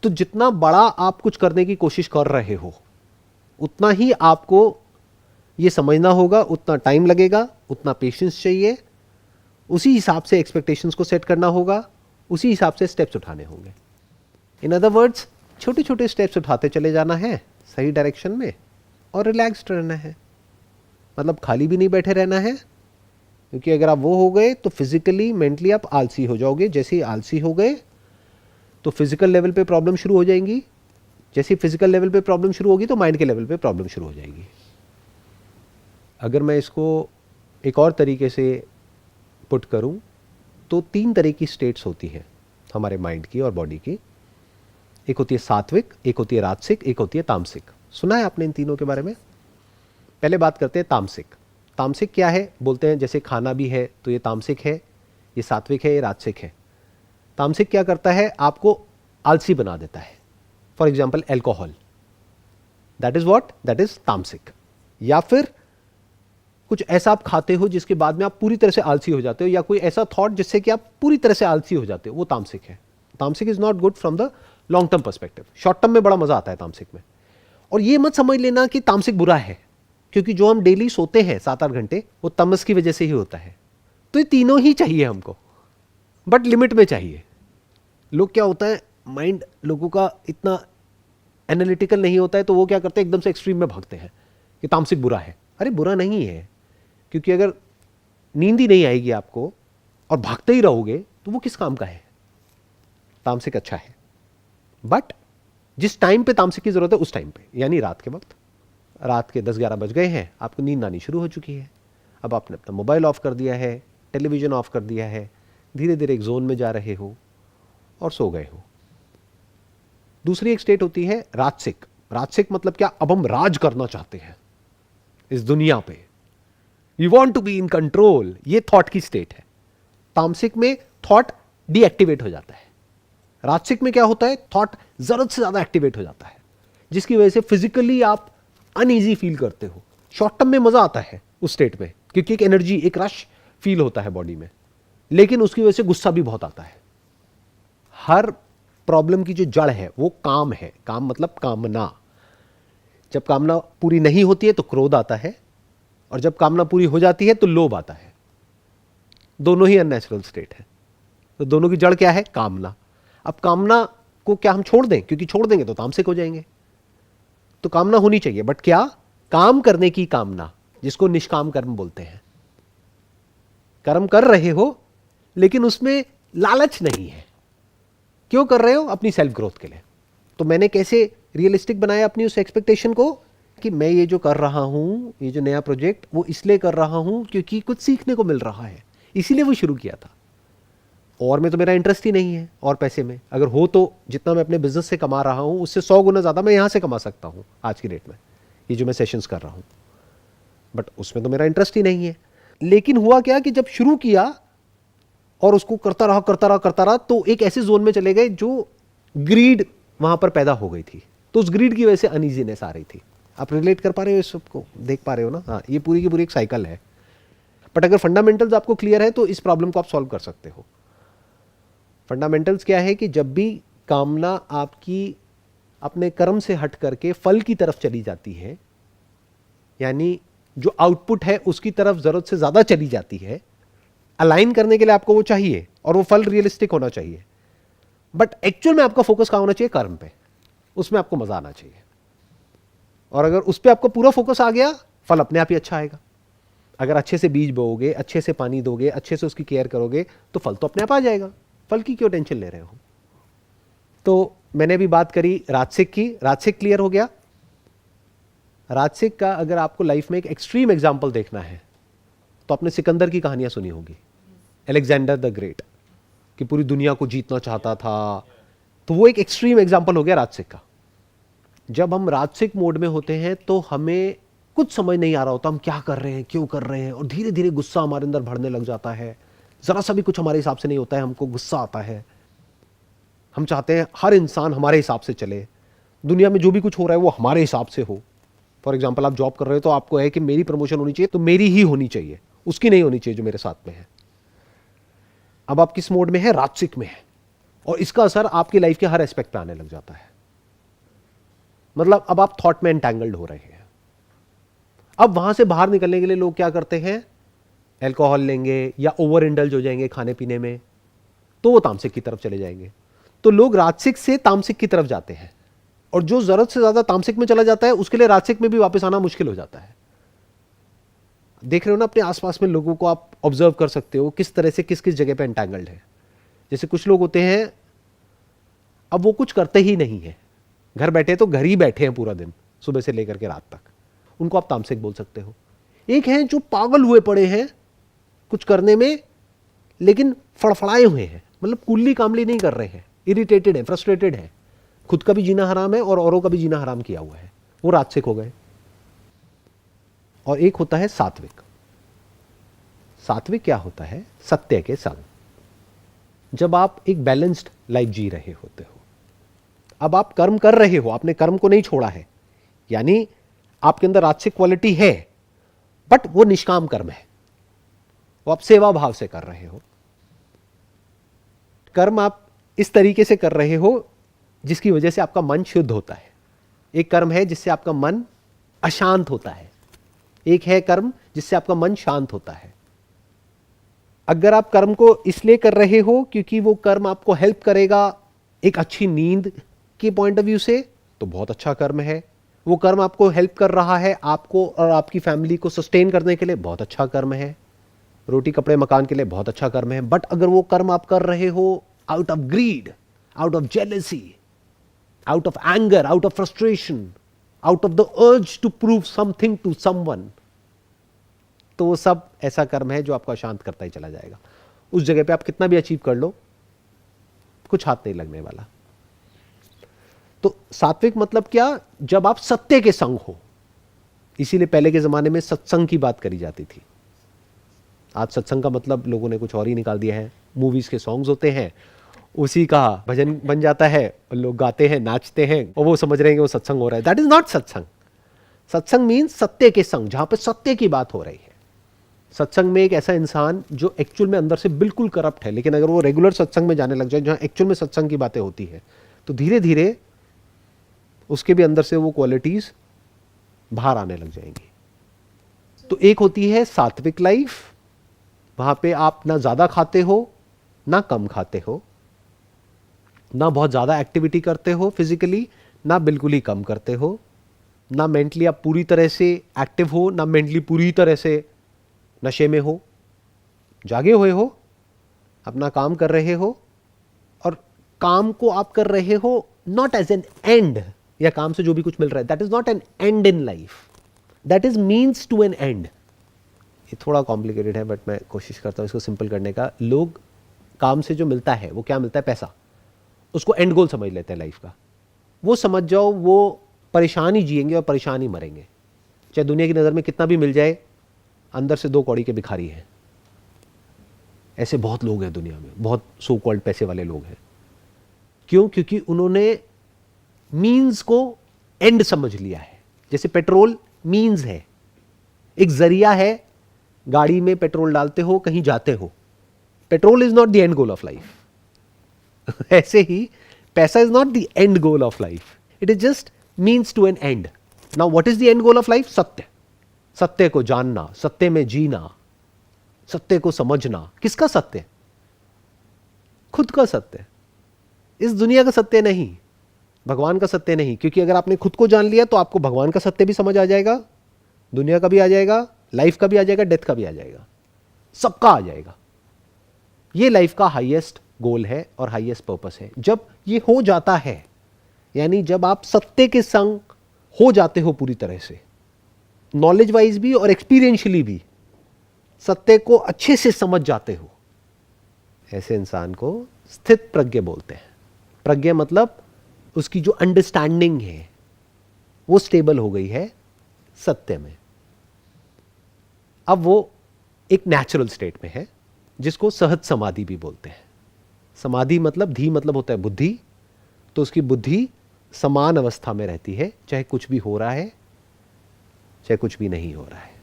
तो जितना बड़ा आप कुछ करने की कोशिश कर रहे हो उतना ही आपको ये समझना होगा, उतना टाइम लगेगा, उतना पेशेंस चाहिए, उसी हिसाब से एक्सपेक्टेशंस को सेट करना होगा, उसी हिसाब से स्टेप्स उठाने होंगे। इन अदर वर्ड्स, छोटे छोटे स्टेप्स उठाते चले जाना है सही डायरेक्शन में और रिलैक्स्ड रहना है, मतलब खाली भी नहीं बैठे रहना है, क्योंकि अगर आप वो हो गए तो फिजिकली मेंटली आप आलसी हो जाओगे। जैसे ही आलसी हो गए तो फिजिकल लेवल पे प्रॉब्लम शुरू हो जाएंगी, जैसे फिजिकल लेवल पे प्रॉब्लम शुरू होगी तो माइंड के लेवल पे प्रॉब्लम शुरू हो जाएगी। अगर मैं इसको एक और तरीके से पुट करूं तो 3 तरह की स्टेट्स होती हैं हमारे माइंड की और बॉडी की। एक होती है सात्विक, एक होती है राजसिक, एक होती है तामसिक। सुना है आपने इन तीनों के बारे में? पहले बात करते हैं तामसिक। तामसिक क्या है? बोलते हैं जैसे खाना भी है तो ये तामसिक है, ये सात्विक है, ये राजसिक है। तामसिक क्या करता है? आपको आलसी बना देता है। For example alcohol, that is what, that is तामसिक। या फिर कुछ ऐसा आप खाते हो जिसके बाद में आप पूरी तरह से आलसी हो जाते हो, या कोई ऐसा थॉट जिससे कि आप पूरी तरह से आलसी हो जाते हो, वो तामसिक है। तामसिक is not good from the long term perspective. Short term में बड़ा मजा आता है तामसिक में। और ये मत समझ लेना कि तामसिक बुरा है, क्योंकि जो हम डेली सोते हैं 7-8 घंटे वो तमस की वजह से ही होता है। तो ये तीनों ही चाहिए हमको, बट लिमिट में चाहिए। लोग क्या होता है, माइंड लोगों का इतना एनालिटिकल नहीं होता है, तो वो क्या करते हैं एकदम से एक्सट्रीम में भागते हैं कि तामसिक बुरा है। अरे बुरा नहीं है, क्योंकि अगर नींद ही नहीं आएगी आपको और भागते ही रहोगे तो वो किस काम का है। तामसिक अच्छा है, बट जिस टाइम पे तामसिक की जरूरत है उस टाइम पे, यानी रात के वक्त। रात के 10-11 बज गए हैं, आपको नींद आनी शुरू हो चुकी है। अब आपने अपना मोबाइल ऑफ कर दिया है, टेलीविजन ऑफ कर दिया है, धीरे धीरे एक जोन में जा रहे हो और सो गए हो। दूसरी एक स्टेट होती है राजसिक। राजसिक मतलब क्या? अब हम राज करना चाहते हैं इस दुनिया पे, you want to be in control. ये थॉट की स्टेट है। तामसिक में थॉट डीएक्टिवेट हो जाता है, राजसिक में क्या होता है? थॉट जरूरत से ज्यादा एक्टिवेट हो जाता है, जिसकी वजह से फिजिकली आप अनईजी फील करते हो। शॉर्ट टर्म में मजा आता है उस स्टेट में, क्योंकि एक एनर्जी, एक रश फील होता है बॉडी में, लेकिन उसकी वजह से गुस्सा भी बहुत आता है। हर प्रॉब्लम की जो जड़ है वो काम है। काम मतलब कामना। जब कामना पूरी नहीं होती है तो क्रोध आता है, और जब कामना पूरी हो जाती है तो लोभ आता है। दोनों ही अननेचुरल स्टेट है। तो दोनों की जड़ क्या है? कामना। अब कामना को क्या हम छोड़ दें? क्योंकि छोड़ देंगे तो तामसिक हो जाएंगे। तो कामना होनी चाहिए, बट क्या? काम करने की कामना, जिसको निष्काम कर्म बोलते हैं। कर्म कर रहे हो लेकिन उसमें लालच नहीं है। क्यों कर रहे हो? अपनी सेल्फ ग्रोथ के लिए। तो मैंने कैसे रियलिस्टिक बनाया अपनी उस एक्सपेक्टेशन को कि मैं ये जो कर रहा हूं, ये जो नया प्रोजेक्ट, वो इसलिए कर रहा हूं क्योंकि कुछ सीखने को मिल रहा है, इसीलिए वो शुरू किया था। और में तो मेरा इंटरेस्ट ही नहीं है और पैसे में। अगर हो तो जितना मैं अपने बिजनेस से कमा रहा हूं उससे 100 गुना ज्यादा मैं यहां से कमा सकता हूं आज की डेट में, ये जो मैं सेशंस कर रहा हूं। बट उसमें तो मेरा इंटरेस्ट ही नहीं है। लेकिन हुआ क्या कि जब शुरू किया और उसको करता रहा तो एक ऐसे जोन में चले गए जो ग्रीड वहां पर पैदा हो गई थी। तो उस ग्रीड की वजह से अनईजीनेस आ रही थी। आप रिलेट कर पा रहे हो इस सबको? देख पा रहे हो ना? हाँ, ये पूरी की पूरी एक साइकिल है। बट अगर फंडामेंटल्स आपको क्लियर है तो इस प्रॉब्लम को आप सॉल्व कर सकते हो। फंडामेंटल्स क्या है कि जब भी कामना आपकी अपने कर्म से हट करके फल की तरफ चली जाती है, यानी जो आउटपुट है उसकी तरफ जरूरत से ज्यादा चली जाती है, अलाइन करने के लिए आपको वो चाहिए और वो फल रियलिस्टिक होना चाहिए। बट एक्चुअल में आपका फोकस कहां होना चाहिए? कर्म पे। उसमें आपको मजा आना चाहिए। और अगर उस पर आपका पूरा फोकस आ गया, फल अपने आप ही अच्छा आएगा। अगर अच्छे से बीज बोओगे, अच्छे से पानी दोगे, अच्छे से उसकी केयर करोगे तो फल तो अपने आप आ जाएगा। फल की क्यों टेंशन ले रहे हो? तो मैंने अभी बात करी राजसिक की। राजसिक क्लियर हो गया। राजसिक का अगर आपको लाइफ में एक एक्सट्रीम एग्जाम्पल देखना है तो आपने सिकंदर की कहानियां सुनी होगी, अलेक्जेंडर द ग्रेट, कि पूरी दुनिया को जीतना चाहता था। तो वो एक एक्सट्रीम एग्जाम्पल हो गया राजसिक का। जब हम राजसिक मोड में होते हैं तो हमें कुछ समझ नहीं आ रहा होता हम क्या कर रहे हैं, क्यों कर रहे हैं, और धीरे धीरे गुस्सा हमारे अंदर बढ़ने लग जाता है। जरा सा भी कुछ हमारे हिसाब से नहीं होता है, हमको गुस्सा आता है। हम चाहते हैं हर इंसान हमारे हिसाब से चले, दुनिया में जो भी कुछ हो रहा है वो हमारे हिसाब से हो। फॉर एग्जाम्पल, आप जॉब कर रहे हो तो आपको है कि मेरी प्रमोशन होनी चाहिए तो मेरी ही होनी चाहिए, उसकी नहीं होनी चाहिए जो मेरे साथ में है। अब आप किस मोड में है? राजसिक में है। और इसका असर आपकी लाइफ के हर एस्पेक्ट पे आने लग जाता है। मतलब अब आप थॉट में एंटैंगल्ड हो रहे हैं। अब वहां से बाहर निकलने के लिए लोग क्या करते हैं? अल्कोहल लेंगे या ओवर इंडल्ज हो जाएंगे खाने पीने में, तो वो तामसिक की तरफ चले जाएंगे। तो लोग राजसिक से तामसिक की तरफ जाते हैं। और जो जरूरत से ज्यादा तामसिक में चला जाता है उसके लिए राजसिक में भी वापस आना मुश्किल हो जाता है। देख रहे हो ना अपने आसपास में लोगों को, आप ऑब्जर्व कर सकते हो किस तरह से किस किस जगह पे एंटैंगल्ड है। जैसे कुछ लोग होते हैं, अब वो कुछ करते ही नहीं है, घर बैठे तो घर ही बैठे हैं पूरा दिन, सुबह से लेकर के रात तक, उनको आप तामसिक बोल सकते हो। एक हैं जो पागल हुए पड़े हैं कुछ करने में, लेकिन फड़फड़ाए हुए हैं, मतलब कुल्ली कामली नहीं कर रहे हैं, इरिटेटेड है, फ्रस्ट्रेटेड है, खुद का भी जीना हराम है और औरों का भी जीना हराम किया हुआ है, वो राजसिक हो गए। और एक होता है सात्विक। सात्विक क्या होता है? सत्य के संग। जब आप एक बैलेंस्ड लाइफ जी रहे होते हो, अब आप कर्म कर रहे हो, आपने कर्म को नहीं छोड़ा है, यानी आपके अंदर राजसिक क्वालिटी है, बट वो निष्काम कर्म है, वो आप सेवा भाव से कर रहे हो। कर्म आप इस तरीके से कर रहे हो जिसकी वजह से आपका मन शुद्ध होता है। एक कर्म है जिससे आपका मन अशांत होता है, एक है कर्म जिससे आपका मन शांत होता है। अगर आप कर्म को इसलिए कर रहे हो क्योंकि वो कर्म आपको हेल्प करेगा एक अच्छी नींद के पॉइंट ऑफ व्यू से, तो बहुत अच्छा कर्म है। वो कर्म आपको हेल्प कर रहा है आपको और आपकी फैमिली को सस्टेन करने के लिए, बहुत अच्छा कर्म है। रोटी कपड़े मकान के लिए बहुत अच्छा कर्म है। बट अगर वो कर्म आप कर रहे हो out of greed, out of jealousy, out of anger, out of frustration, out of the urge to prove something to someone, तो वो सब ऐसा कर्म है जो आपको अशांत करता ही चला जाएगा। उस जगह पे आप कितना भी अचीव कर लो, कुछ हाथ नहीं लगने वाला। तो सात्विक मतलब क्या? जब आप सत्य के संग हो। इसीलिए पहले के जमाने में सत्संग की बात करी जाती थी। आज सत्संग का मतलब लोगों ने कुछ और ही निकाल दिया है। मूवीज के सॉन्ग्स होते हैं, उसी का भजन बन जाता है, लोग गाते हैं, नाचते हैं, और वो समझ रहे हैं कि वो सत्संग हो रहा है। दैट इज नॉट सत्संग। सत्संग मीन्स सत्य के संग, जहां पे सत्य की बात हो रही है। सत्संग में एक ऐसा इंसान जो एक्चुअल में अंदर से बिल्कुल करप्ट है, लेकिन अगर वो रेगुलर सत्संग में जाने लग जाए जहां एक्चुअल में सत्संग की बातें होती है, तो धीरे धीरे उसके भी अंदर से वो क्वालिटीज बाहर आने लग जाएंगी। तो एक होती है सात्विक लाइफ, वहां पे आप ना ज्यादा खाते हो ना कम खाते हो, ना बहुत ज्यादा एक्टिविटी करते हो फिजिकली, ना बिल्कुल ही कम करते हो, ना मेंटली आप पूरी तरह से एक्टिव हो, ना मेंटली पूरी तरह से नशे में हो। जागे हुए हो, अपना काम कर रहे हो, और काम को आप कर रहे हो नॉट एज एन एंड, या काम से जो भी कुछ मिल रहा है that is not an end in life, that is means to an end. ये थोड़ा कॉम्प्लिकेटेड है बट मैं कोशिश करता हूं इसको सिंपल करने का। लोग काम से जो मिलता है वो क्या मिलता है? पैसा। उसको एंड गोल समझ लेते हैं लाइफ का। वो समझ जाओ वो परेशान ही जिएंगे और परेशान ही मरेंगे, चाहे दुनिया की नज़र में कितना भी मिल जाए, अंदर से 2 कौड़ी के भिखारी हैं। ऐसे बहुत लोग हैं दुनिया में, बहुत सो कॉल्ड पैसे वाले लोग हैं। क्यों? क्योंकि उन्होंने मीन्स को एंड समझ लिया है। जैसे पेट्रोल मीन्स है, एक जरिया है, गाड़ी में पेट्रोल डालते हो, कहीं जाते हो। Petrol is not the end goal of life. ऐसे ही पैसा is not the end goal of life, it is just means to an end. Now what is the end goal of life? सत्य। सत्य को जानना, सत्य में जीना, सत्य को समझना। किसका सत्य? खुद का सत्य। इस दुनिया का सत्य नहीं, भगवान का सत्य नहीं। क्योंकि अगर आपने खुद को जान लिया तो आपको भगवान का सत्य भी समझ आ जाएगा, दुनिया का भी आ जाएगा, लाइफ का भी आ जाएगा, डेथ का भी आ जाएगा, सबका आ जाएगा। ये लाइफ का हाईएस्ट गोल है और हाईएस्ट पर्पस है। जब ये हो जाता है, यानी जब आप सत्य के संग हो जाते हो पूरी तरह से, नॉलेज वाइज भी और एक्सपीरियंशियली भी सत्य को अच्छे से समझ जाते हो, ऐसे इंसान को स्थित प्रज्ञ बोलते हैं। प्रज्ञा मतलब उसकी जो अंडरस्टैंडिंग है वो स्टेबल हो गई है सत्य में। अब वो एक नेचुरल स्टेट में है जिसको सहज समाधि भी बोलते हैं। समाधि मतलब, धी मतलब होता है बुद्धि, तो उसकी बुद्धि समान अवस्था में रहती है, चाहे कुछ भी हो रहा है चाहे कुछ भी नहीं हो रहा है।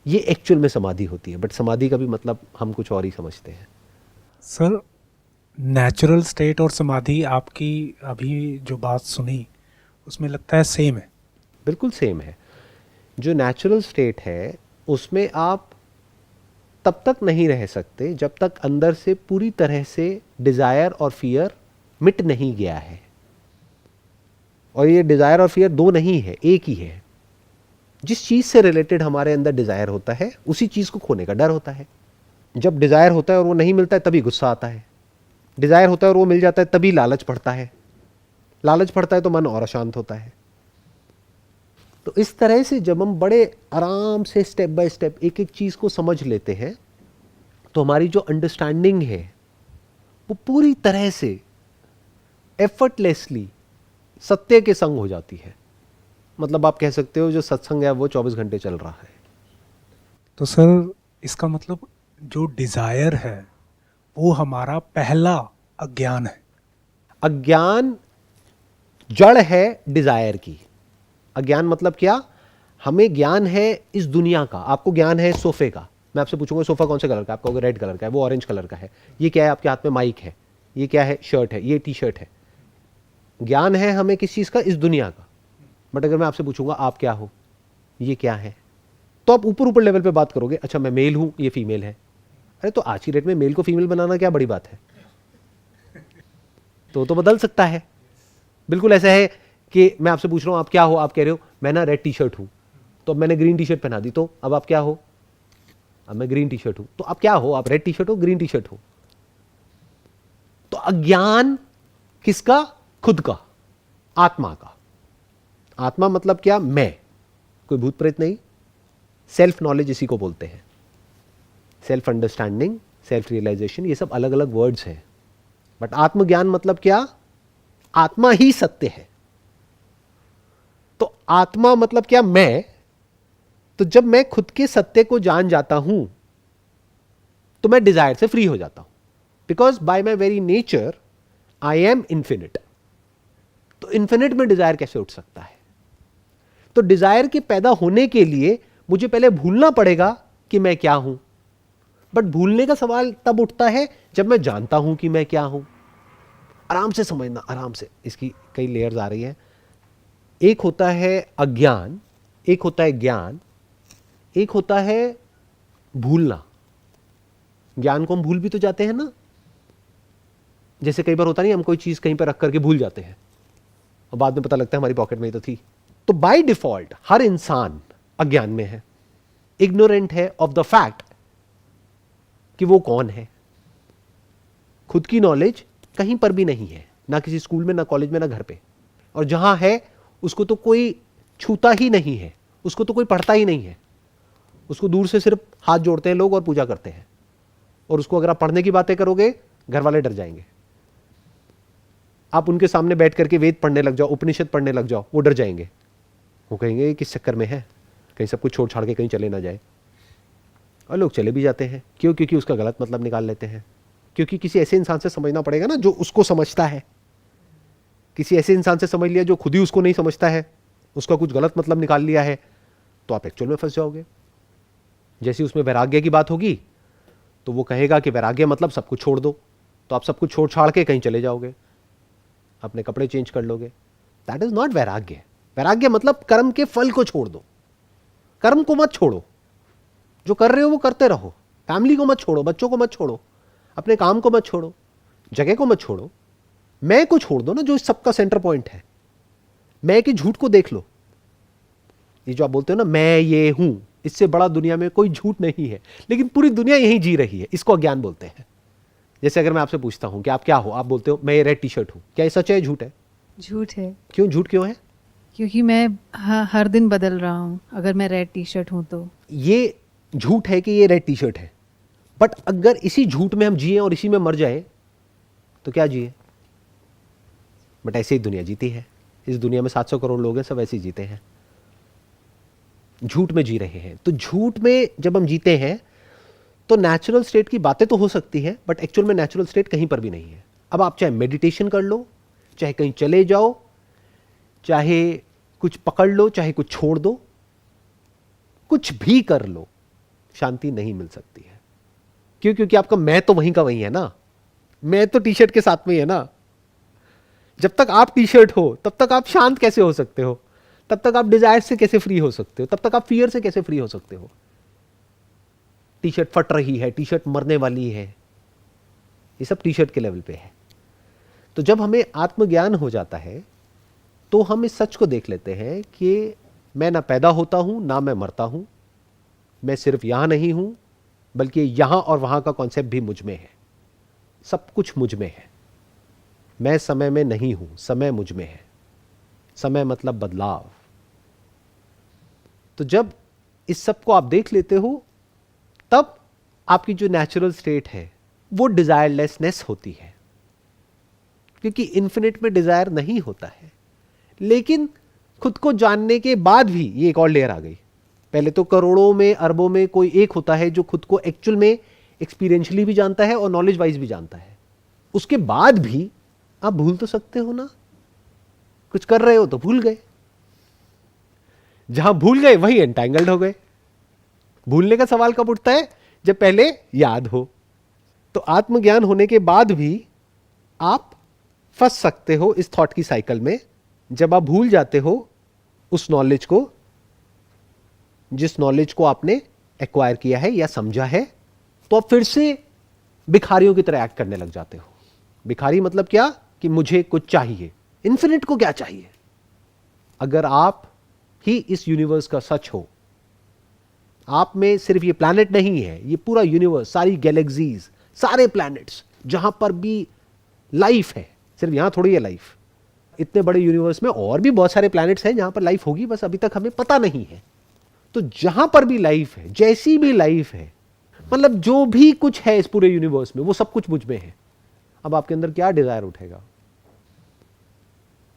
ये एक्चुअल में समाधि होती है, बट समाधि का भी मतलब हम कुछ और ही समझते हैं। सर, नेचुरल स्टेट और समाधि, आपकी अभी जो बात सुनी उसमें लगता है सेम है। बिल्कुल सेम है। जो नेचुरल स्टेट है उसमें आप तब तक नहीं रह सकते जब तक अंदर से पूरी तरह से डिजायर और फियर मिट नहीं गया है। और ये डिज़ायर और फियर दो नहीं है, एक ही है। जिस चीज़ से रिलेटेड हमारे अंदर डिज़ायर होता है उसी चीज़ को खोने का डर होता है। जब डिज़ायर होता है और वो नहीं मिलता है तभी गुस्सा आता है, डिज़ायर होता है और वो मिल जाता है तभी लालच पड़ता है, लालच पड़ता है तो मन और अशांत होता है। तो इस तरह से जब हम बड़े आराम से स्टेप बाय स्टेप एक एक चीज़ को समझ लेते हैं तो हमारी जो अंडरस्टैंडिंग है वो पूरी तरह से एफर्टलेसली सत्य के संग हो जाती है। मतलब आप कह सकते हो जो सत्संग है वो 24 घंटे चल रहा है। तो सर इसका मतलब जो डिज़ायर है वो हमारा पहला अज्ञान है। अज्ञान जड़ है डिजायर की। अज्ञान मतलब क्या? हमें ज्ञान है इस दुनिया का। आपको ज्ञान है सोफे का। मैं आपसे पूछूंगा सोफा कौन से कलर का, आप कहोगे रेड कलर का है, वो ऑरेंज कलर का है। ये क्या है? आपके हाथ में माइक है। ये क्या है? शर्ट है। ये टी शर्ट है। ज्ञान है हमें किस चीज का? इस दुनिया का। बट अगर मैं आपसे पूछूंगा आप क्या हो, ये क्या है, तो आप ऊपर ऊपर लेवल पे बात करोगे। अच्छा मैं मेल हूं, ये फीमेल है। अरे तो आज की डेट में मेल को फीमेल बनाना क्या बड़ी बात है? तो बदल सकता है। बिल्कुल ऐसा है कि मैं आपसे पूछ रहा हूं आप क्या हो, आप कह रहे हो मैं ना रेड टी शर्ट हूं, तो अब मैंने ग्रीन टी शर्ट पहना दी, तो अब आप क्या हो? अब मैं ग्रीन टी शर्ट हूं। तो आप क्या हो? आप रेड टी शर्ट हो, ग्रीन टी शर्ट हो। तो अज्ञान किसका? खुद का, आत्मा का। आत्मा मतलब क्या? मैं, कोई भूत प्रेत नहीं। सेल्फ नॉलेज इसी को बोलते हैं। सेल्फ अंडरस्टैंडिंग, सेल्फ रियलाइजेशन, ये सब अलग अलग वर्ड्स हैं। बट आत्मज्ञान मतलब क्या? आत्मा ही सत्य है। तो आत्मा मतलब क्या? मैं। तो जब मैं खुद के सत्य को जान जाता हूं तो मैं डिजायर से फ्री हो जाता हूं। Because by my very nature I am infinite. तो इंफिनिट में डिजायर कैसे उठ सकता है? तो डिजायर के पैदा होने के लिए मुझे पहले भूलना पड़ेगा कि मैं क्या हूं। बट भूलने का सवाल तब उठता है जब मैं जानता हूं कि मैं क्या हूं। आराम से समझना, आराम से। इसकी कई लेयर्स आ रही हैं। एक होता है अज्ञान, एक होता है ज्ञान, एक होता है भूलना। ज्ञान को हम भूल भी तो जाते हैं ना। जैसे कई बार होता नहीं, हम कोई चीज कहीं पर रख करके भूल जाते हैं और बाद में पता लगता है हमारी पॉकेट में ही तो थी। तो बाय डिफॉल्ट हर इंसान अज्ञान में है, इग्नोरेंट है ऑफ द फैक्ट कि वो कौन है। खुद की नॉलेज कहीं पर भी नहीं है, ना किसी स्कूल में, ना कॉलेज में, ना घर पे। और जहां है उसको तो कोई छूता ही नहीं है, उसको तो कोई पढ़ता ही नहीं है। उसको दूर से सिर्फ हाथ जोड़ते हैं लोग और पूजा करते हैं। और उसको अगर आप पढ़ने की बातें करोगे घर वाले डर जाएंगे। आप उनके सामने बैठ करके वेद पढ़ने लग जाओ, उपनिषद पढ़ने लग जाओ, वो डर जाएंगे। वो कहेंगे किस चक्कर में है, कहीं सब कुछ छोड़ छाड़ के कहीं चले ना जाए। और लोग चले भी जाते हैं। क्यों? क्योंकि उसका गलत मतलब निकाल लेते हैं। क्योंकि किसी ऐसे इंसान से समझना पड़ेगा ना जो उसको समझता है। किसी ऐसे इंसान से समझ लिया जो खुद ही उसको नहीं समझता है, उसका कुछ गलत मतलब निकाल लिया है, तो आप एक्चुअल में फंस जाओगे। जैसे उसमें वैराग्य की बात होगी तो वो कहेगा कि वैराग्य मतलब सब कुछ छोड़ दो, तो आप सब कुछ छोड़ छाड़ के कहीं चले जाओगे, अपने कपड़े चेंज कर लोगे। दैट इज नॉट वैराग्य। वैराग्य मतलब कर्म के फल को छोड़ दो। कर्म को मत छोड़ो, जो कर रहे हो वो करते रहो। फैमिली को मत छोड़ो, बच्चों को मत छोड़ो, अपने काम को मत छोड़ो, जगह को मत छोड़ो। मैं को छोड़ दो ना, जो इस सबका सेंटर पॉइंट है। मैं के झूठ को देख लो। ये जो आप बोलते हो ना मैं ये हूं, इससे बड़ा दुनिया में कोई झूठ नहीं है, लेकिन पूरी दुनिया यही जी रही है। इसको अज्ञान बोलते हैं। जैसे अगर मैं आपसे पूछता हूं कि आप क्या हो, आप बोलते हो मैं ये रेड टी शर्ट हूं। क्या ये सच है, झूठ है? झूठ है। क्यों झूठ क्यों है? क्योंकि मैं हर दिन बदल रहा हूँ। अगर मैं रेड टी शर्ट हूँ तो ये झूठ है कि ये रेड टी शर्ट है। बट अगर इसी झूठ में हम जिए और इसी में मर जाए तो क्या जिए? बट ऐसे ही दुनिया जीती है। इस दुनिया में 700 करोड़ लोग हैं, सब ऐसे ही जीते हैं, झूठ में जी रहे हैं। तो झूठ में जब हम जीते हैं तो नेचुरल स्टेट की बातें तो हो सकती है, बट एक्चुअल में नेचुरल स्टेट कहीं पर भी नहीं है। अब आप चाहे मेडिटेशन कर लो, चाहे कहीं चले जाओ, चाहे कुछ पकड़ लो, चाहे कुछ छोड़ दो, कुछ भी कर लो, शांति नहीं मिल सकती है। क्यों? क्योंकि आपका मैं तो वहीं का वहीं है ना। मैं तो टी शर्ट के साथ में ही है ना। जब तक आप टी शर्ट हो तब तक आप शांत कैसे हो सकते हो? तब तक आप डिजायर से कैसे फ्री हो सकते हो? तब तक आप फियर से कैसे फ्री हो सकते हो? टी शर्ट फट रही है, टी शर्ट मरने वाली है, ये सब टी शर्ट के लेवल पे है। तो जब हमें आत्मज्ञान हो जाता है तो हम इस सच को देख लेते हैं कि मैं ना पैदा होता हूं ना मैं मरता हूं, मैं सिर्फ यहां नहीं हूं बल्कि यहां और वहां का कॉन्सेप्ट भी मुझ में है, सब कुछ मुझ में है। मैं समय में नहीं हूं, समय मुझ में है। समय मतलब बदलाव। तो जब इस सब को आप देख लेते हो तब आपकी जो नेचुरल स्टेट है वो डिजायरलेसनेस होती है, क्योंकि इन्फिनिट में डिजायर नहीं होता है। लेकिन खुद को जानने के बाद भी ये एक और लेयर आ गई। पहले तो करोड़ों में अरबों में कोई एक होता है जो खुद को एक्चुअल में एक्सपीरियंशियली भी जानता है और नॉलेज वाइज भी जानता है। उसके बाद भी आप भूल तो सकते हो ना, कुछ कर रहे हो तो भूल गए। जहां भूल गए वहीं एंटैंगल्ड हो गए। भूलने का सवाल कब उठता है? जब पहले याद हो। तो आत्मज्ञान होने के बाद भी आप फंस सकते हो इस थॉट की साइकिल में, जब आप भूल जाते हो उस नॉलेज को, जिस नॉलेज को आपने एक्वायर किया है या समझा है, तो आप फिर से भिखारियों की तरह एक्ट करने लग जाते हो। भिखारी मतलब क्या? कि मुझे कुछ चाहिए। इन्फिनिट को क्या चाहिए? अगर आप ही इस यूनिवर्स का सच हो, आप में सिर्फ ये प्लैनेट नहीं है, ये पूरा यूनिवर्स, सारी गैलेक्सीज, सारे प्लैनेट्स, जहां पर भी लाइफ है, सिर्फ यहां थोड़ी है लाइफ। इतने बड़े यूनिवर्स में और भी बहुत सारे प्लैनेट्स हैं जहां पर लाइफ होगी, बस अभी तक हमें पता नहीं है। तो जहां पर भी लाइफ है, जैसी भी लाइफ है, मतलब जो भी कुछ है इस पूरे यूनिवर्स में, वो सब कुछ मुझ में है। अब आपके अंदर क्या डिजायर उठेगा?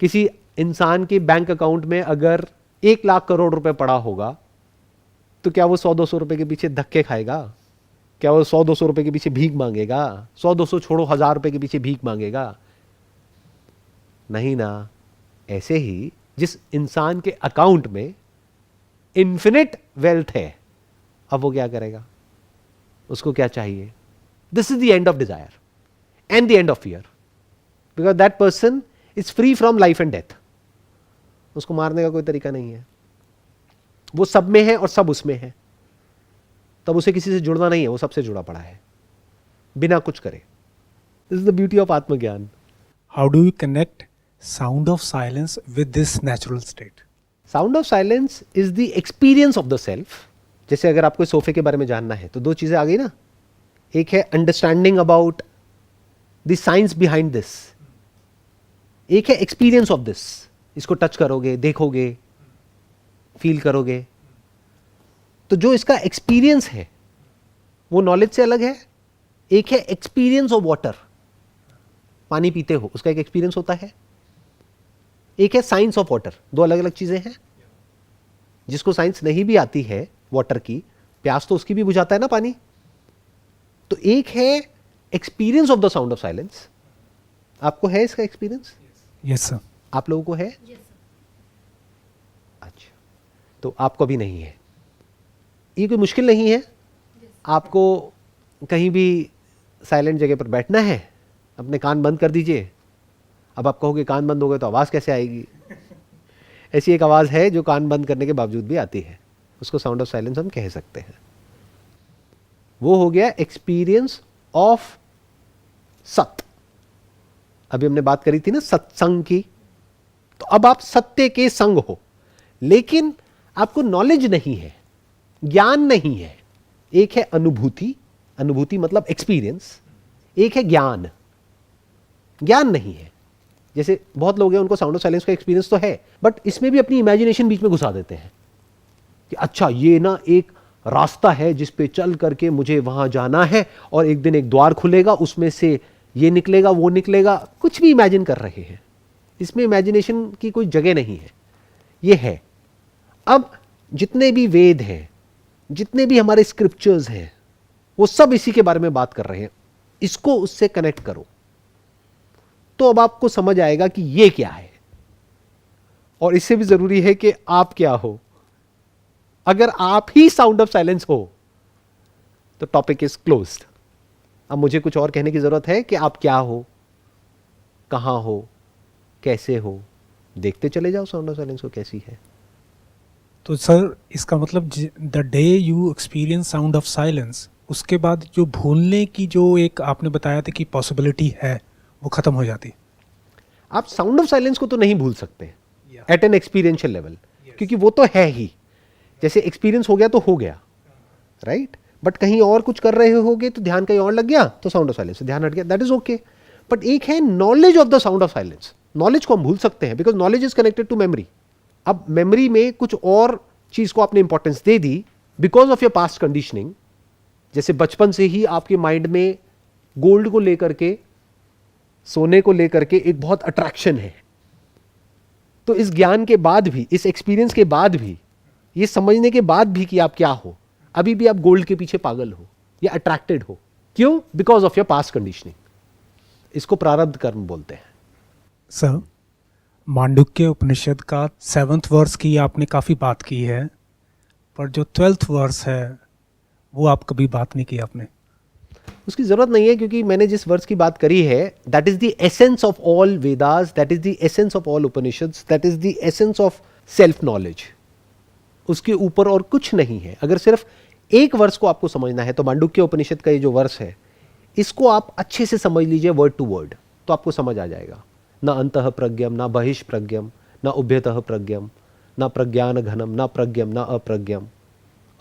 किसी इंसान के बैंक अकाउंट में अगर 1 लाख करोड़ रुपए पड़ा होगा, तो क्या वो 100-200 रुपए के पीछे धक्के खाएगा? क्या वो 100-200 रुपए के पीछे भीख मांगेगा? 100-200 छोड़ो, 1000 रुपए के पीछे भीख मांगेगा? नहीं ना। ऐसे ही जिस इंसान के अकाउंट में इन्फिनिट वेल्थ है, अब वो क्या करेगा? उसको क्या चाहिए? This is the end of desire and the end of fear, because that person is free from life and death. उसको मारने का कोई तरीका नहीं है। वो सब में है और सब उसमें है। तब उसे किसी से जुड़ना नहीं है, वो सबसे जुड़ा पड़ा है बिना कुछ करे। This is the beauty of आत्मज्ञान। How do you connect sound of silence with this natural state? Sound of silence is the experience of the self. जैसे अगर आपको सोफे के बारे में जानना है तो दो चीजें आ गई ना। एक है understanding about the science behind this, एक है एक्सपीरियंस ऑफ दिस। इसको टच करोगे, देखोगे, फील करोगे, तो जो इसका एक्सपीरियंस है वो नॉलेज से अलग है। एक है एक्सपीरियंस ऑफ वाटर, पानी पीते हो उसका एक एक्सपीरियंस होता है। एक है साइंस ऑफ वाटर, दो अलग अलग चीजें हैं। जिसको साइंस नहीं भी आती है वाटर की, प्यास तो उसकी भी बुझाता है ना पानी। तो एक है experience of the sound of silence. आपको है इसका एक्सपीरियंस? Yes, sir. आप लोगों को है? अच्छा, तो आपको भी नहीं है। ये कोई मुश्किल नहीं है। आपको कहीं भी साइलेंट जगह पर बैठना है, अपने कान बंद कर दीजिए। अब आप कहोगे कान बंद हो गए तो आवाज़ कैसे आएगी? ऐसी एक आवाज़ है जो कान बंद करने के बावजूद भी आती है, उसको साउंड ऑफ साइलेंस हम कह सकते हैं। वो हो गया एक्सपीरियंस ऑफ सत्य। अभी हमने बात करी थी ना सत्संग की, तो अब आप सत्य के संग हो, लेकिन आपको नॉलेज नहीं है, ज्ञान नहीं है। एक है अनुभूति, अनुभूति मतलब एक्सपीरियंस, एक है ज्ञान, ज्ञान नहीं है। जैसे बहुत लोग हैं उनको साउंड ऑफ साइलेंस का एक्सपीरियंस तो है, बट इसमें भी अपनी इमेजिनेशन बीच में घुसा देते हैं कि अच्छा ये ना एक रास्ता है जिस पे चल करके मुझे वहां जाना है और एक दिन एक द्वार खुलेगा, उसमें से ये निकलेगा वो निकलेगा। कुछ भी इमेजिन कर रहे हैं, इसमें इमेजिनेशन की कोई जगह नहीं है। ये है। अब जितने भी वेद हैं, जितने भी हमारे स्क्रिप्चर्स हैं, वो सब इसी के बारे में बात कर रहे हैं। इसको उससे कनेक्ट करो तो अब आपको समझ आएगा कि ये क्या है, और इससे भी जरूरी है कि आप क्या हो। अगर आप ही साउंड ऑफ साइलेंस हो तो टॉपिक इज क्लोज्ड। अब मुझे कुछ और कहने की जरूरत है कि आप क्या हो, कहां हो, कैसे हो। देखते चले जाओ साउंड ऑफ साइलेंस को कैसी है। तो सर इसका मतलब the day you experience sound of silence, उसके बाद जो भूलने की जो एक आपने बताया था कि पॉसिबिलिटी है, वो खत्म हो जाती। आप साउंड ऑफ साइलेंस को तो नहीं भूल सकते, एट एन एक्सपीरियंशियल लेवल, क्योंकि वो तो है ही, जैसे एक्सपीरियंस हो गया तो हो गया, राइट? बट कहीं और कुछ कर रहे होगे तो ध्यान कहीं और लग गया तो साउंड ऑफ साइलेंस से ध्यान हट गया, दैट इज ओके। बट एक है knowledge of the sound of silence. Knowledge को हम भूल सकते हैं because knowledge is connected to memory. अब मेमोरी में कुछ और चीज को आपने इंपॉर्टेंस दे दी because of your past conditioning. जैसे बचपन से ही आपके माइंड में गोल्ड को लेकर के, सोने को लेकर के एक बहुत अट्रैक्शन है, तो इस ज्ञान के बाद भी, इस एक्सपीरियंस के बाद भी, ये समझने के बाद भी कि आप क्या हो, अभी भी आप गोल्ड के पीछे पागल हो या अट्रैक्टेड हो। क्यों? Because of your past conditioning. इसको प्रारब्ध कर्म बोलते हैं। सर, मांडुक्य उपनिषद का 7th वर्स की आपने काफ़ी बात की है, पर जो 12th वर्स है वो आप कभी बात नहीं की आपने। उसकी जरूरत नहीं है, क्योंकि मैंने जिस वर्ड्स की बात करी है, that is the essence of all Vedas, that is the essence of all Upanishads, that is the essence of self knowledge. उसके ऊपर और कुछ नहीं है। अगर सिर्फ एक वर्स को आपको समझना है तो मांडुक्य उपनिषद का ये जो वर्स है, इसको आप अच्छे से समझ लीजिए वर्ड टू वर्ड, तो आपको समझ आ जाएगा। ना अंतः प्रज्ञम, ना बहिष प्रज्ञम, ना उभयतः प्रज्ञम, ना प्रज्ञान घनम, ना प्रज्ञम, ना अप्रज्ञम,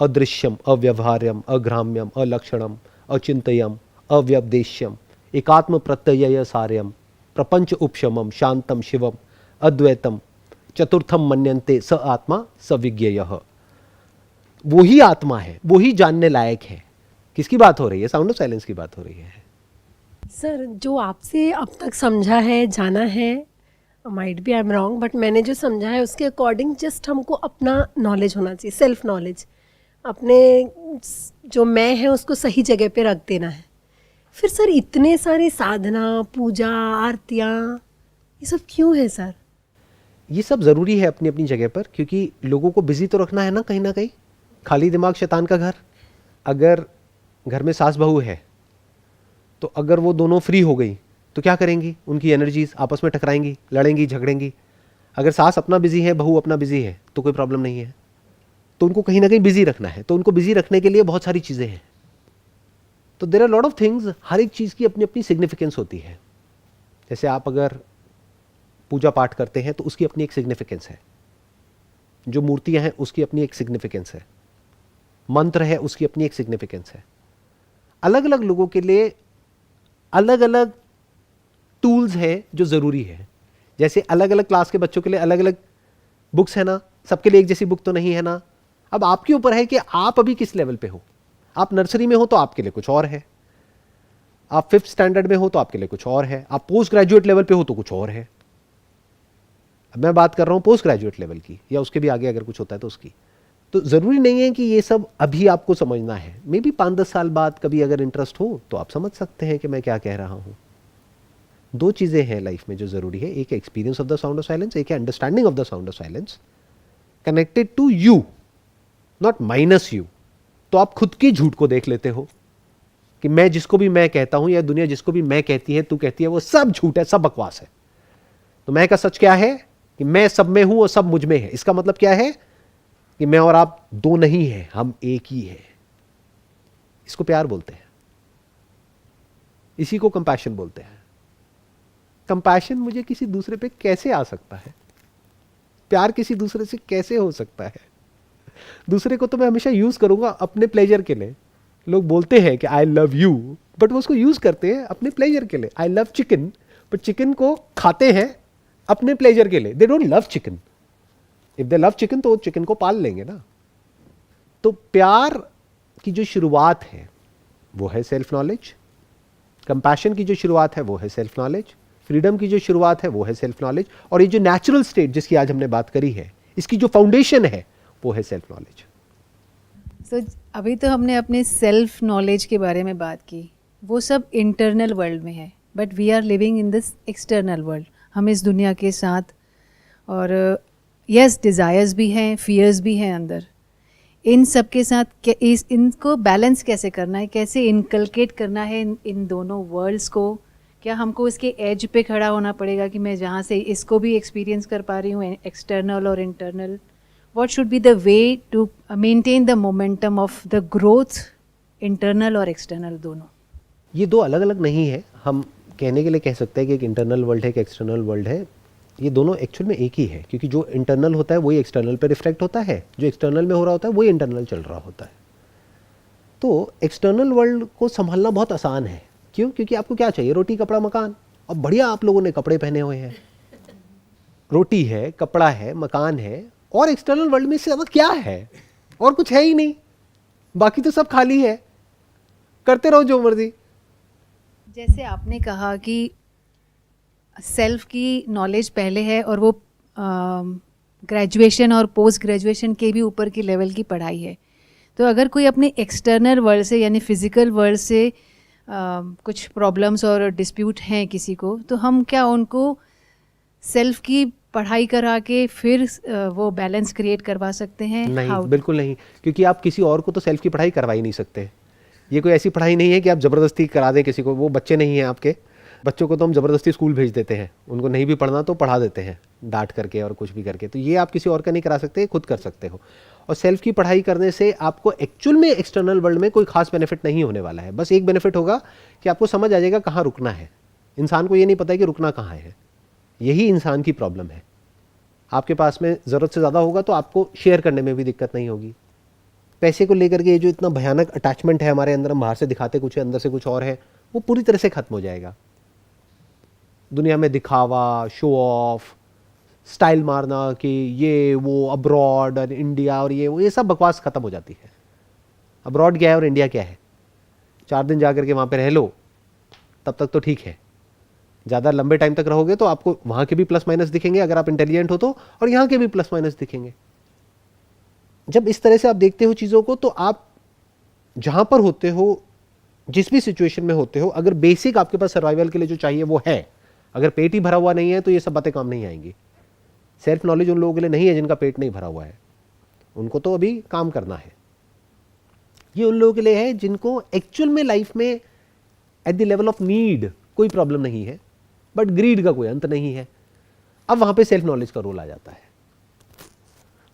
अदृश्यम, अव्यवहार्यम, अग्राम्यम, अलक्षणम, अचिंतयम, अव्यपदेश्यम, एकात्म प्रत्यय सार्यम, प्रपंच उपशमम, शांतम शिवम, अद्वैतम, चतुर्थम मन्यन्ते स आत्मा स विज्ञेयः। वही आत्मा है, वही जानने लायक है। किसकी बात हो रही है? साउंड ऑफ साइलेंस की बात हो रही है। सर, जो आपसे अब तक समझा है, जाना है, might be I am wrong, but मैंने जो समझा है उसके अकॉर्डिंग जस्ट हमको अपना नॉलेज होना चाहिए, सेल्फ नॉलेज। अपने जो मैं है उसको सही जगह पे रख देना है। फिर सर इतने सारे साधना, पूजा, आरतियाँ, ये सब क्यों है सर? ये सब ज़रूरी है अपनी अपनी जगह पर, क्योंकि लोगों को बिजी तो रखना है ना कहीं। खाली दिमाग शैतान का घर। अगर घर में सास बहू है तो अगर वो दोनों फ्री हो गई तो क्या करेंगी? उनकी एनर्जीज आपस में टकराएंगी, लड़ेंगी, झगड़ेंगी। अगर सास अपना बिजी है, बहू अपना बिजी है, तो कोई प्रॉब्लम नहीं है। तो उनको कहीं ना कहीं बिजी रखना है। तो उनको बिजी रखने के लिए बहुत सारी चीज़ें हैं। तो there are lot of things. हर एक चीज़ की अपनी अपनी सिग्निफिकेंस होती है। जैसे आप अगर पूजा पाठ करते हैं तो उसकी अपनी एक सिग्निफिकेंस है। जो मूर्तियां हैं उसकी अपनी एक सिग्निफिकेंस है। मंत्र है उसकी अपनी एक सिग्निफिकेंस है। अलग अलग लोगों के लिए अलग अलग टूल्स हैं जो ज़रूरी है। जैसे अलग अलग क्लास के बच्चों के लिए अलग अलग बुक्स है ना, सबके लिए एक जैसी बुक तो नहीं है ना। अब आपके ऊपर है कि आप अभी किस लेवल पे हो। आप नर्सरी में हो तो आपके लिए कुछ और है, आप 5th स्टैंडर्ड में हो तो आपके लिए कुछ और है, आप पोस्ट ग्रेजुएट लेवल पे हो तो कुछ और है। अब मैं बात कर रहा हूं पोस्ट ग्रेजुएट लेवल की, या उसके भी आगे अगर कुछ होता है तो उसकी। तो ज़रूरी नहीं है कि ये सब अभी आपको समझना है। मे बी 5-10 साल बाद कभी अगर इंटरेस्ट हो तो आप समझ सकते हैं कि मैं क्या कह रहा हूं। 2 चीज़ें हैं लाइफ में जो ज़रूरी है, एक है experience of the sound of silence, एक है understanding of the sound of silence connected to you, not minus you. तो आप खुद की झूठ को देख लेते हो कि मैं जिसको भी मैं कहता हूं या दुनिया जिसको भी मैं कहती है, तू कहती है, वो सब झूठ है, सब बकवास है। तो मैं का सच क्या है कि मैं सब में हूं और सब मुझ में है। इसका मतलब क्या है कि मैं और आप 2 नहीं हैं, हम एक ही है। इसको प्यार बोलते हैं, इसी को कंपैशन बोलते हैं। कंपैशन मुझे किसी दूसरे पे कैसे आ सकता है? प्यार किसी दूसरे से कैसे हो सकता है? दूसरे को तो मैं हमेशा यूज करूंगा अपने प्लेजर के लिए। लोग बोलते हैं कि आई लव यू, बट वो उसको यूज करते हैं अपने प्लेजर के लिए। I love chicken, but chicken को खाते हैं अपने प्लेजर के लिए। They don't love chicken. If they love chicken तो चिकन को पाल लेंगे ना। तो प्यार की जो शुरुआत है वो है सेल्फ नॉलेज। कंपैशन की जो शुरुआत है वो है सेल्फ नॉलेज। फ्रीडम की जो शुरुआत है वो है सेल्फ नॉलेज। और ये जो नेचुरल स्टेट जिसकी आज हमने बात करी है, इसकी जो फाउंडेशन है वो है सेल्फ नॉलेज। सो अभी तो हमने अपने सेल्फ नॉलेज के बारे में बात की, वो सब इंटरनल वर्ल्ड में है, but we are living in this external world. हम इस दुनिया के साथ, और यस डिज़ायर्स भी हैं, फियर्स भी हैं अंदर। इन सब के साथ इनको बैलेंस कैसे करना है, कैसे इनकलकेट करना है इन दोनों वर्ल्ड्स को? क्या हमको इसके एज पे खड़ा होना पड़ेगा कि मैं जहाँ से इसको भी एक्सपीरियंस कर पा रही हूँ, एक्सटर्नल और internal? What should be the way to maintain the momentum of the growth, internal और external दोनों? ये 2 अलग अलग नहीं है। हम कहने के लिए कह सकते हैं कि एक इंटरनल वर्ल्ड है, एक एक्सटर्नल वर्ल्ड है। ये दोनों एक्चुअल में एक ही है, क्योंकि जो इंटरनल होता है वही एक्सटर्नल पे रिफ्लेक्ट होता है, जो एक्सटर्नल में हो रहा होता है वही इंटरनल चल रहा होता है। तो एक्सटर्नल वर्ल्ड को संभालना बहुत आसान है। क्यों? क्योंकि आपको क्या चाहिए? रोटी, कपड़ा, मकान। अब बढ़िया आप लोगों ने कपड़े पहने हुए हैं, रोटी है, कपड़ा है, मकान है, और एक्सटर्नल वर्ल्ड में इससे ज़्यादा क्या है? और कुछ है ही नहीं, बाकी तो सब खाली है, करते रहो जो मर्जी। जैसे आपने कहा कि सेल्फ की नॉलेज पहले है और वो ग्रेजुएशन और पोस्ट ग्रेजुएशन के भी ऊपर की लेवल की पढ़ाई है, तो अगर कोई अपने एक्सटर्नल वर्ल्ड से यानी फिज़िकल वर्ल्ड से कुछ प्रॉब्लम्स और डिस्प्यूट हैं किसी को, तो हम क्या उनको सेल्फ की पढ़ाई करा के फिर वो बैलेंस क्रिएट करवा सकते हैं? नहीं, बिल्कुल नहीं, क्योंकि आप किसी और को तो सेल्फ की पढ़ाई करवा ही नहीं सकते। ये कोई ऐसी पढ़ाई नहीं है कि आप ज़बरदस्ती करा दें किसी को। वो बच्चे नहीं हैं आपके, बच्चों को तो हम ज़बरदस्ती स्कूल भेज देते हैं, उनको नहीं भी पढ़ना तो पढ़ा देते हैं डांट करके और कुछ भी करके। तो ये आप किसी और का नहीं करा सकते, खुद कर सकते हो। और सेल्फ की पढ़ाई करने से आपको एक्चुअल में एक्सटर्नल वर्ल्ड में कोई खास बेनिफिट नहीं होने वाला है। बस एक बेनिफिट होगा कि आपको समझ आ जाएगा कहाँ रुकना है। इंसान को ये नहीं पता है कि रुकना कहाँ है, यही इंसान की प्रॉब्लम है। आपके पास में ज़रूरत से ज़्यादा होगा तो आपको शेयर करने में भी दिक्कत नहीं होगी। पैसे को लेकर के ये जो इतना भयानक अटैचमेंट है हमारे अंदर, हम बाहर से दिखाते कुछ है, अंदर से कुछ और है, वो पूरी तरह से ख़त्म हो जाएगा। दुनिया में दिखावा, शो ऑफ, स्टाइल मारना कि ये वो अब्रॉड और इंडिया और ये सब बकवास ख़त्म हो जाती है। अब्रॉड क्या है और इंडिया क्या है? 4 दिन जा करके वहाँ पे रह लो तब तक तो ठीक है, ज़्यादा लंबे टाइम तक रहोगे तो आपको वहाँ के भी प्लस माइनस दिखेंगे अगर आप इंटेलिजेंट हो तो, और यहाँ के भी प्लस माइनस दिखेंगे। जब इस तरह से आप देखते हो चीज़ों को, तो आप जहाँ पर होते हो, जिस भी सिचुएशन में होते हो, अगर बेसिक आपके पास सर्वाइवल के लिए जो चाहिए वो है, अगर पेट ही भरा हुआ नहीं है तो ये सब बातें काम नहीं आएंगी। सेल्फ नॉलेज उन लोगों के लिए नहीं है जिनका पेट नहीं भरा हुआ है, उनको तो अभी काम करना है। ये उन लोगों के लिए है जिनको एक्चुअल में लाइफ में at the level of need कोई प्रॉब्लम नहीं है, बट ग्रीड का कोई अंत नहीं है। अब वहां पे सेल्फ नॉलेज का रोल आ जाता है।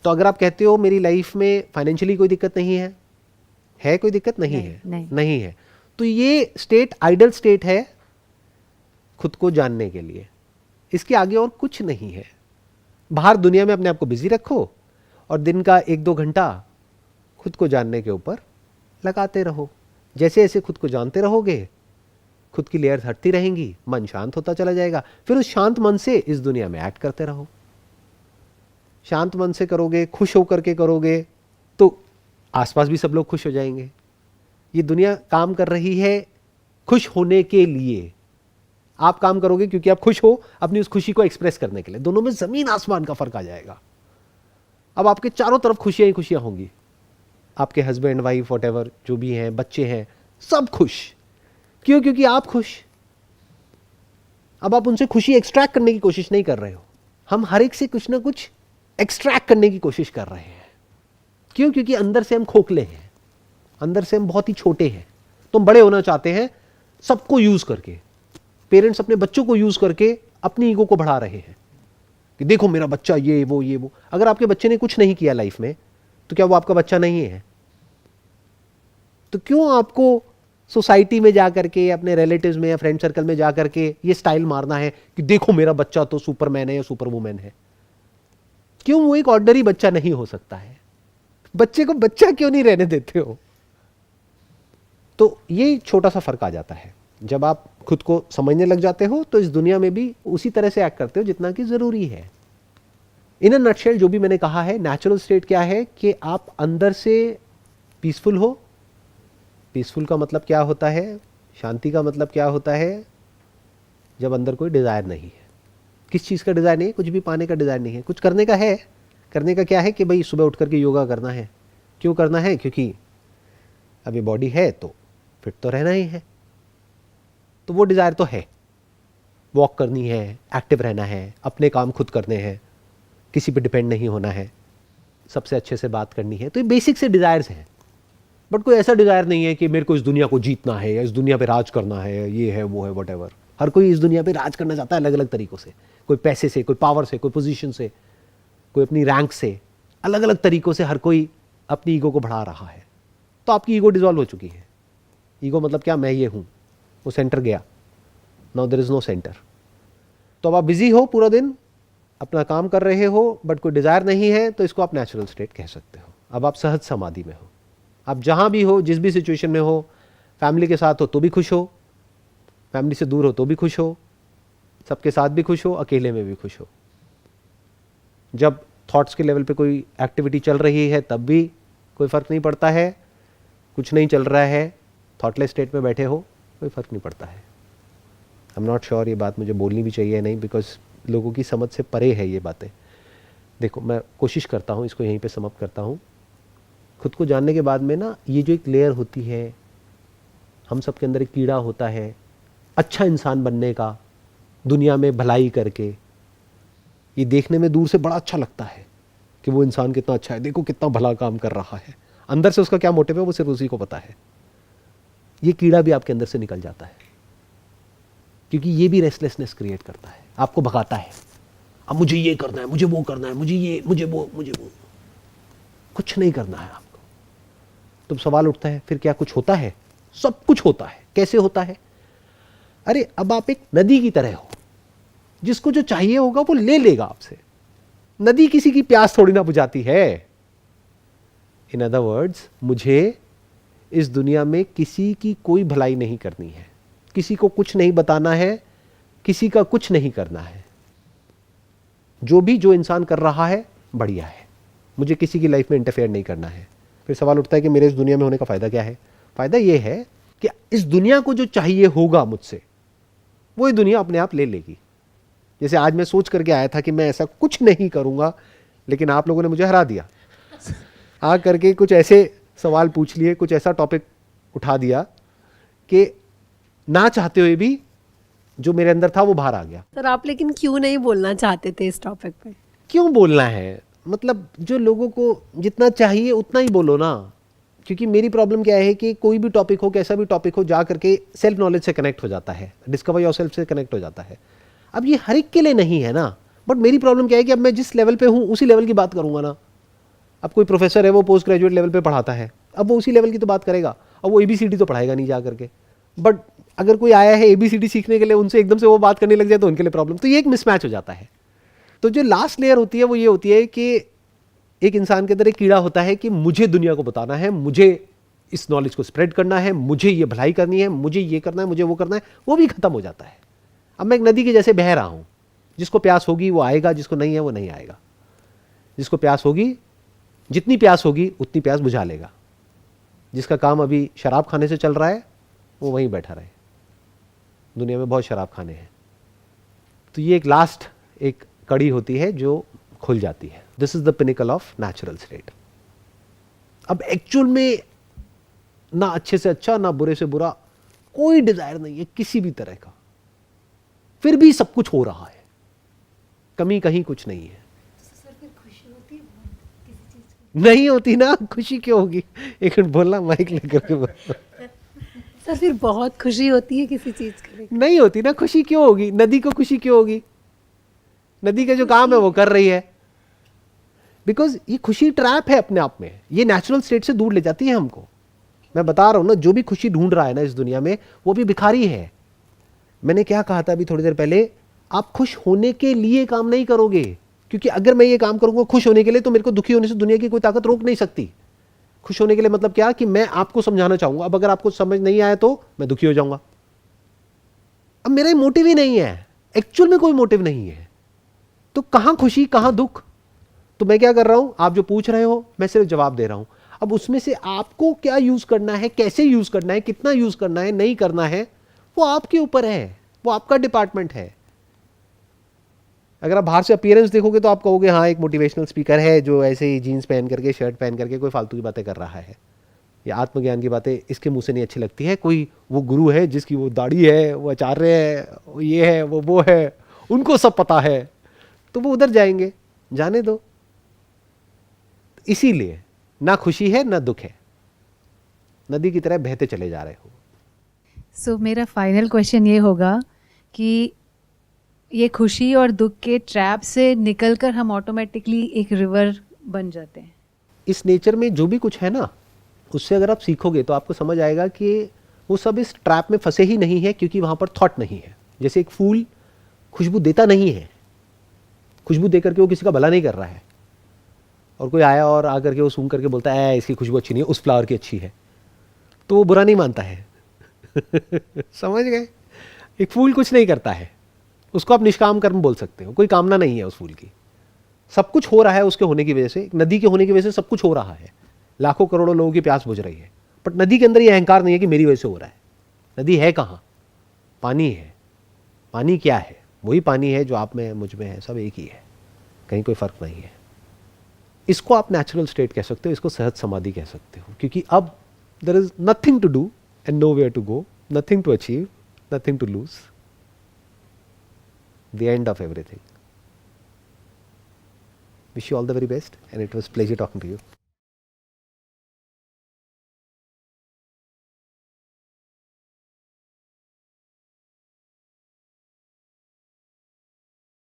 तो अगर आप कहते हो मेरी लाइफ में फाइनेंशियली कोई दिक्कत नहीं है कोई दिक्कत नहीं है, नहीं है, तो ये स्टेट आइडल स्टेट है खुद को जानने के लिए। इसके आगे और कुछ नहीं है। बाहर दुनिया में अपने आप को बिजी रखो और दिन का 1-2 घंटा खुद को जानने के ऊपर लगाते रहो। जैसे जैसे खुद को जानते रहोगे, खुद की लेयर्स हटती रहेंगी, मन शांत होता चला जाएगा। फिर उस शांत मन से इस दुनिया में एक्ट करते रहो। शांत मन से करोगे, खुश होकर के करोगे, तो आसपास भी सब लोग खुश हो जाएंगे। ये दुनिया काम कर रही है खुश होने के लिए। आप काम करोगे क्योंकि आप खुश हो, अपनी उस खुशी को एक्सप्रेस करने के लिए। दोनों में जमीन आसमान का फर्क आ जाएगा। अब आपके चारों तरफ खुशियां ही खुशियां होंगी। आपके हस्बैंड, वाइफ, व्हाटएवर जो भी हैं, बच्चे हैं, सब खुश। क्यों? क्योंकि आप खुश। अब आप उनसे खुशी एक्सट्रैक्ट करने की कोशिश नहीं कर रहे हो। हम हर एक से कुछ ना कुछ एक्सट्रैक्ट करने की कोशिश कर रहे हैं। क्यों? क्योंकि अंदर से हम खोखले हैं, अंदर से हम बहुत ही छोटे हैं। तो हम बड़े होना चाहते हैं सबको यूज करके। पेरेंट्स अपने बच्चों को यूज करके अपनी ईगो को बढ़ा रहे हैं कि देखो मेरा बच्चा ये वो। अगर आपके बच्चे ने कुछ नहीं किया लाइफ में, तो क्या वो आपका बच्चा नहीं है? तो क्यों आपको सोसाइटी में जाकर के, अपने रिलेटिव्स में या फ्रेंड सर्कल में जाकर के ये स्टाइल मारना है कि देखो मेरा बच्चा तो सुपरमैन है या सुपर वुमेन है? क्यों वो एक ऑर्डिनरी बच्चा नहीं हो सकता है? बच्चे को बच्चा क्यों नहीं रहने देते हो? तो ये छोटा सा फर्क आ जाता है। जब आप खुद को समझने लग जाते हो तो इस दुनिया में भी उसी तरह से एक्ट करते हो जितना कि जरूरी है। इन अ नटशेल जो भी मैंने कहा है, नेचुरल स्टेट क्या है कि आप अंदर से पीसफुल हो। पीसफुल का मतलब क्या होता है? शांति का मतलब क्या होता है? जब अंदर कोई डिज़ायर नहीं है। किस चीज़ का डिज़ायर नहीं है? कुछ भी पाने का डिज़ायर नहीं है। कुछ करने का है। करने का क्या है कि भाई सुबह उठ करके योगा करना है। क्यों करना है? क्योंकि अभी बॉडी है तो फिट तो रहना ही है। तो वो डिज़ायर तो है। वॉक करनी है, एक्टिव रहना है, अपने काम खुद करने हैं, किसी पे डिपेंड नहीं होना है, सबसे अच्छे से बात करनी है। तो ये बेसिक से डिज़ायर्स हैं। बट कोई ऐसा डिज़ायर नहीं है कि मेरे को इस दुनिया को जीतना है या इस दुनिया पे राज करना है, ये है वो है व्हाटएवर। हर कोई इस दुनिया पे राज करना चाहता है अलग अलग तरीक़ों से। कोई पैसे से, कोई पावर से, कोई पोजीशन से, कोई अपनी रैंक से, अलग अलग तरीक़ों से हर कोई अपनी ईगो को बढ़ा रहा है। तो आपकी ईगो डिजॉल्व हो चुकी है। ईगो मतलब क्या? मैं ये हूँ। वो सेंटर गया। Now there is no centre. तो अब आप बिजी हो पूरा दिन, अपना काम कर रहे हो बट कोई डिज़ायर नहीं है, तो इसको आप नेचुरल स्टेट कह सकते हो। अब आप सहज समाधि में हो, आप जहाँ भी हो, जिस भी सिचुएशन में हो, फैमिली के साथ हो तो भी खुश हो, फैमिली से दूर हो तो भी खुश हो, सबके साथ भी खुश हो, अकेले में भी खुश हो। जब थॉट्स के लेवल पे कोई एक्टिविटी चल रही है तब भी कोई फ़र्क नहीं पड़ता है, कुछ नहीं चल रहा है, थॉटलेस स्टेट में बैठे हो, कोई फ़र्क नहीं पड़ता है। आई एम नॉट श्योर ये बात मुझे बोलनी भी चाहिए नहीं, बिकॉज लोगों की समझ से परे है ये बातें। देखो, मैं कोशिश करता हूँ, इसको यहीं पे समाप्त करता हूँ। खुद को जानने के बाद में ना, ये जो एक लेयर होती है, हम सब के अंदर एक कीड़ा होता है अच्छा इंसान बनने का, दुनिया में भलाई करके। ये देखने में दूर से बड़ा अच्छा लगता है कि वो इंसान कितना अच्छा है, देखो कितना भला काम कर रहा है, अंदर से उसका क्या मोटिव है वो सिर्फ उसी को पता है। ये कीड़ा भी आपके अंदर से निकल जाता है, क्योंकि ये भी रेस्टलेसनेस क्रिएट करता है, आपको भगाता है। अब मुझे ये करना है, मुझे वो करना है, मुझे ये, मुझे वो। कुछ नहीं करना है आपको। तो सवाल उठता है, फिर क्या कुछ होता है? सब कुछ होता है। कैसे होता है? अरे अब आप एक नदी की तरह हो, जिसको जो चाहिए होगा वो ले लेगा आपसे। नदी किसी की प्यास थोड़ी ना बुझाती है। इन अदर वर्ड्स, मुझे इस दुनिया में किसी की कोई भलाई नहीं करनी है, किसी को कुछ नहीं बताना है, किसी का कुछ नहीं करना है। जो इंसान कर रहा है बढ़िया है, मुझे किसी की लाइफ में इंटरफेयर नहीं करना है। फिर सवाल उठता है कि मेरे इस दुनिया में होने का फ़ायदा क्या है? फ़ायदा ये है कि इस दुनिया को जो चाहिए होगा मुझसे, वो ये दुनिया अपने आप ले लेगी। जैसे आज मैं सोच करके आया था कि मैं ऐसा कुछ नहीं करूंगा, लेकिन आप लोगों ने मुझे हरा दिया। आ करके कुछ ऐसे सवाल पूछ लिए, कुछ ऐसा टॉपिक उठा दिया कि ना चाहते हुए भी जो मेरे अंदर था वो बाहर आ गया। सर आप लेकिन क्यों नहीं बोलना चाहते थे इस टॉपिक पे? क्यों बोलना है? मतलब जो लोगों को जितना चाहिए उतना ही बोलो ना। क्योंकि मेरी प्रॉब्लम क्या है कि कोई भी टॉपिक हो, कैसा भी टॉपिक हो, जा करके सेल्फ नॉलेज से कनेक्ट हो जाता है, डिस्कवर योरसेल्फ से कनेक्ट हो जाता है। अब ये हर एक के लिए नहीं है ना। बट मेरी प्रॉब्लम क्या है कि अब मैं जिस लेवल पे हूँ उसी लेवल की बात करूंगा ना। अब कोई प्रोफेसर है, वो पोस्ट ग्रेजुएट लेवल पे पढ़ाता है, अब वो उसी लेवल की तो बात करेगा। अब वो ABCD तो पढ़ाएगा नहीं जा करके। बट अगर कोई आया है ABCD सीखने के लिए, उनसे एकदम से वो बात करने लग जाए तो उनके लिए प्रॉब्लम। तो ये एक मिसमैच हो जाता है। तो जो लास्ट लेयर होती है वो ये होती है कि एक इंसान के अंदर एक कीड़ा होता है कि मुझे दुनिया को बताना है, मुझे इस नॉलेज को स्प्रेड करना है, मुझे ये भलाई करनी है, मुझे ये करना है, मुझे वो करना है। वो भी खत्म हो जाता है। अब मैं एक नदी के जैसे बह रहा हूं, जिसको प्यास होगी वो आएगा, जिसको नहीं है वो नहीं आएगा। जिसको प्यास होगी, जितनी प्यास होगी उतनी प्यास बुझा लेगा। जिसका काम अभी शराब खाने से चल रहा है वो वहीं बैठा रहे। दुनिया में बहुत शराब खाने हैं। तो ये एक लास्ट एक कड़ी होती है जो खुल जाती है। This is the pinnacle of natural state. अब एक्चुअल में ना अच्छे से अच्छा ना बुरे से बुरा कोई डिजायर नहीं है किसी भी तरह का, फिर भी सब कुछ हो रहा है, कमी कहीं कुछ नहीं है। नहीं होती ना, खुशी क्यों होगी? एक मिनट बोलना, माइक लेकर के बोलना। सर फिर बहुत खुशी होती है किसी चीज के लिए? नहीं होती ना, खुशी क्यों होगी? नदी को खुशी क्यों होगी? नदी का जो काम है वो कर रही है। बिकॉज ये खुशी ट्रैप है अपने आप में, ये नेचुरल स्टेट से दूर ले जाती है हमको। मैं बता रहा हूं ना, जो भी खुशी ढूंढ रहा है ना इस दुनिया में, वो भी भिखारी है। मैंने क्या कहा था अभी थोड़ी देर पहले, आप खुश होने के लिए काम नहीं करोगे, क्योंकि अगर मैं ये काम करूंगा खुश होने के लिए, तो मेरे को दुखी होने से दुनिया की कोई ताकत रोक नहीं सकती। खुश होने के लिए मतलब क्या कि मैं आपको समझाना चाहूंगा, अब अगर आपको समझ नहीं आया तो मैं दुखी हो जाऊंगा। अब मेरा मोटिव ही नहीं है, एक्चुअल में कोई मोटिव नहीं है, तो कहां खुशी कहां दुख? तो मैं क्या कर रहा हूं, आप जो पूछ रहे हो मैं सिर्फ जवाब दे रहा हूं। अब उसमें से आपको क्या यूज करना है, कैसे यूज करना है, कितना यूज करना है, नहीं करना है, वो आपके ऊपर है, वो आपका डिपार्टमेंट है। अगर आप बाहर से अपीयरेंस देखोगे तो आप कहोगे हाँ एक मोटिवेशनल स्पीकर है जो ऐसे ही जीन्स पहन करके, शर्ट पहन करके कोई फालतू की बातें कर रहा है, या आत्मज्ञान की बातें इसके मुंह से नहीं अच्छी लगती है। कोई वो गुरु है जिसकी वो दाढ़ी है, वो आचार्य है, वो ये है, वो है, उनको सब पता है, तो वो उधर जाएंगे, जाने दो। इसीलिए ना खुशी है ना दुख है, नदी की तरह बहते चले जा रहे हो। सो मेरा फाइनल क्वेश्चन ये होगा कि ये खुशी और दुख के ट्रैप से निकलकर हम ऑटोमेटिकली एक रिवर बन जाते हैं। इस नेचर में जो भी कुछ है ना, उससे अगर आप सीखोगे तो आपको समझ आएगा कि वो सब इस ट्रैप में फंसे ही नहीं है, क्योंकि वहां पर थॉट नहीं है। जैसे एक फूल खुशबू देता नहीं है, खुशबू दे करके वो किसी का भला नहीं कर रहा है, और कोई आया और आकर के वो सूंघ करके बोलता है इसकी खुशबू अच्छी नहीं है, उस फ्लावर की अच्छी है, तो वो बुरा नहीं मानता है। समझ गए? एक फूल कुछ नहीं करता है, उसको आप निष्काम कर्म बोल सकते हो, कोई कामना नहीं है उस फूल की, सब कुछ हो रहा है उसके होने की वजह से, नदी के होने की वजह से सब कुछ हो रहा है, लाखों करोड़ों लोगों की प्यास बुझ रही है, बट नदी के अंदर ये अहंकार नहीं है कि मेरी वजह से हो रहा है। नदी है कहाँ? पानी है। पानी क्या है? वही पानी है जो आप में मुझ में है, सब एक ही है, कहीं कोई फर्क नहीं है। इसको आप नेचुरल स्टेट कह सकते हो, इसको सहज समाधि कह सकते हो, क्योंकि अब there is nothing to do and nowhere to go, nothing to achieve, nothing to lose, the end of everything. Wish you all the very best, and it was pleasure talking to you.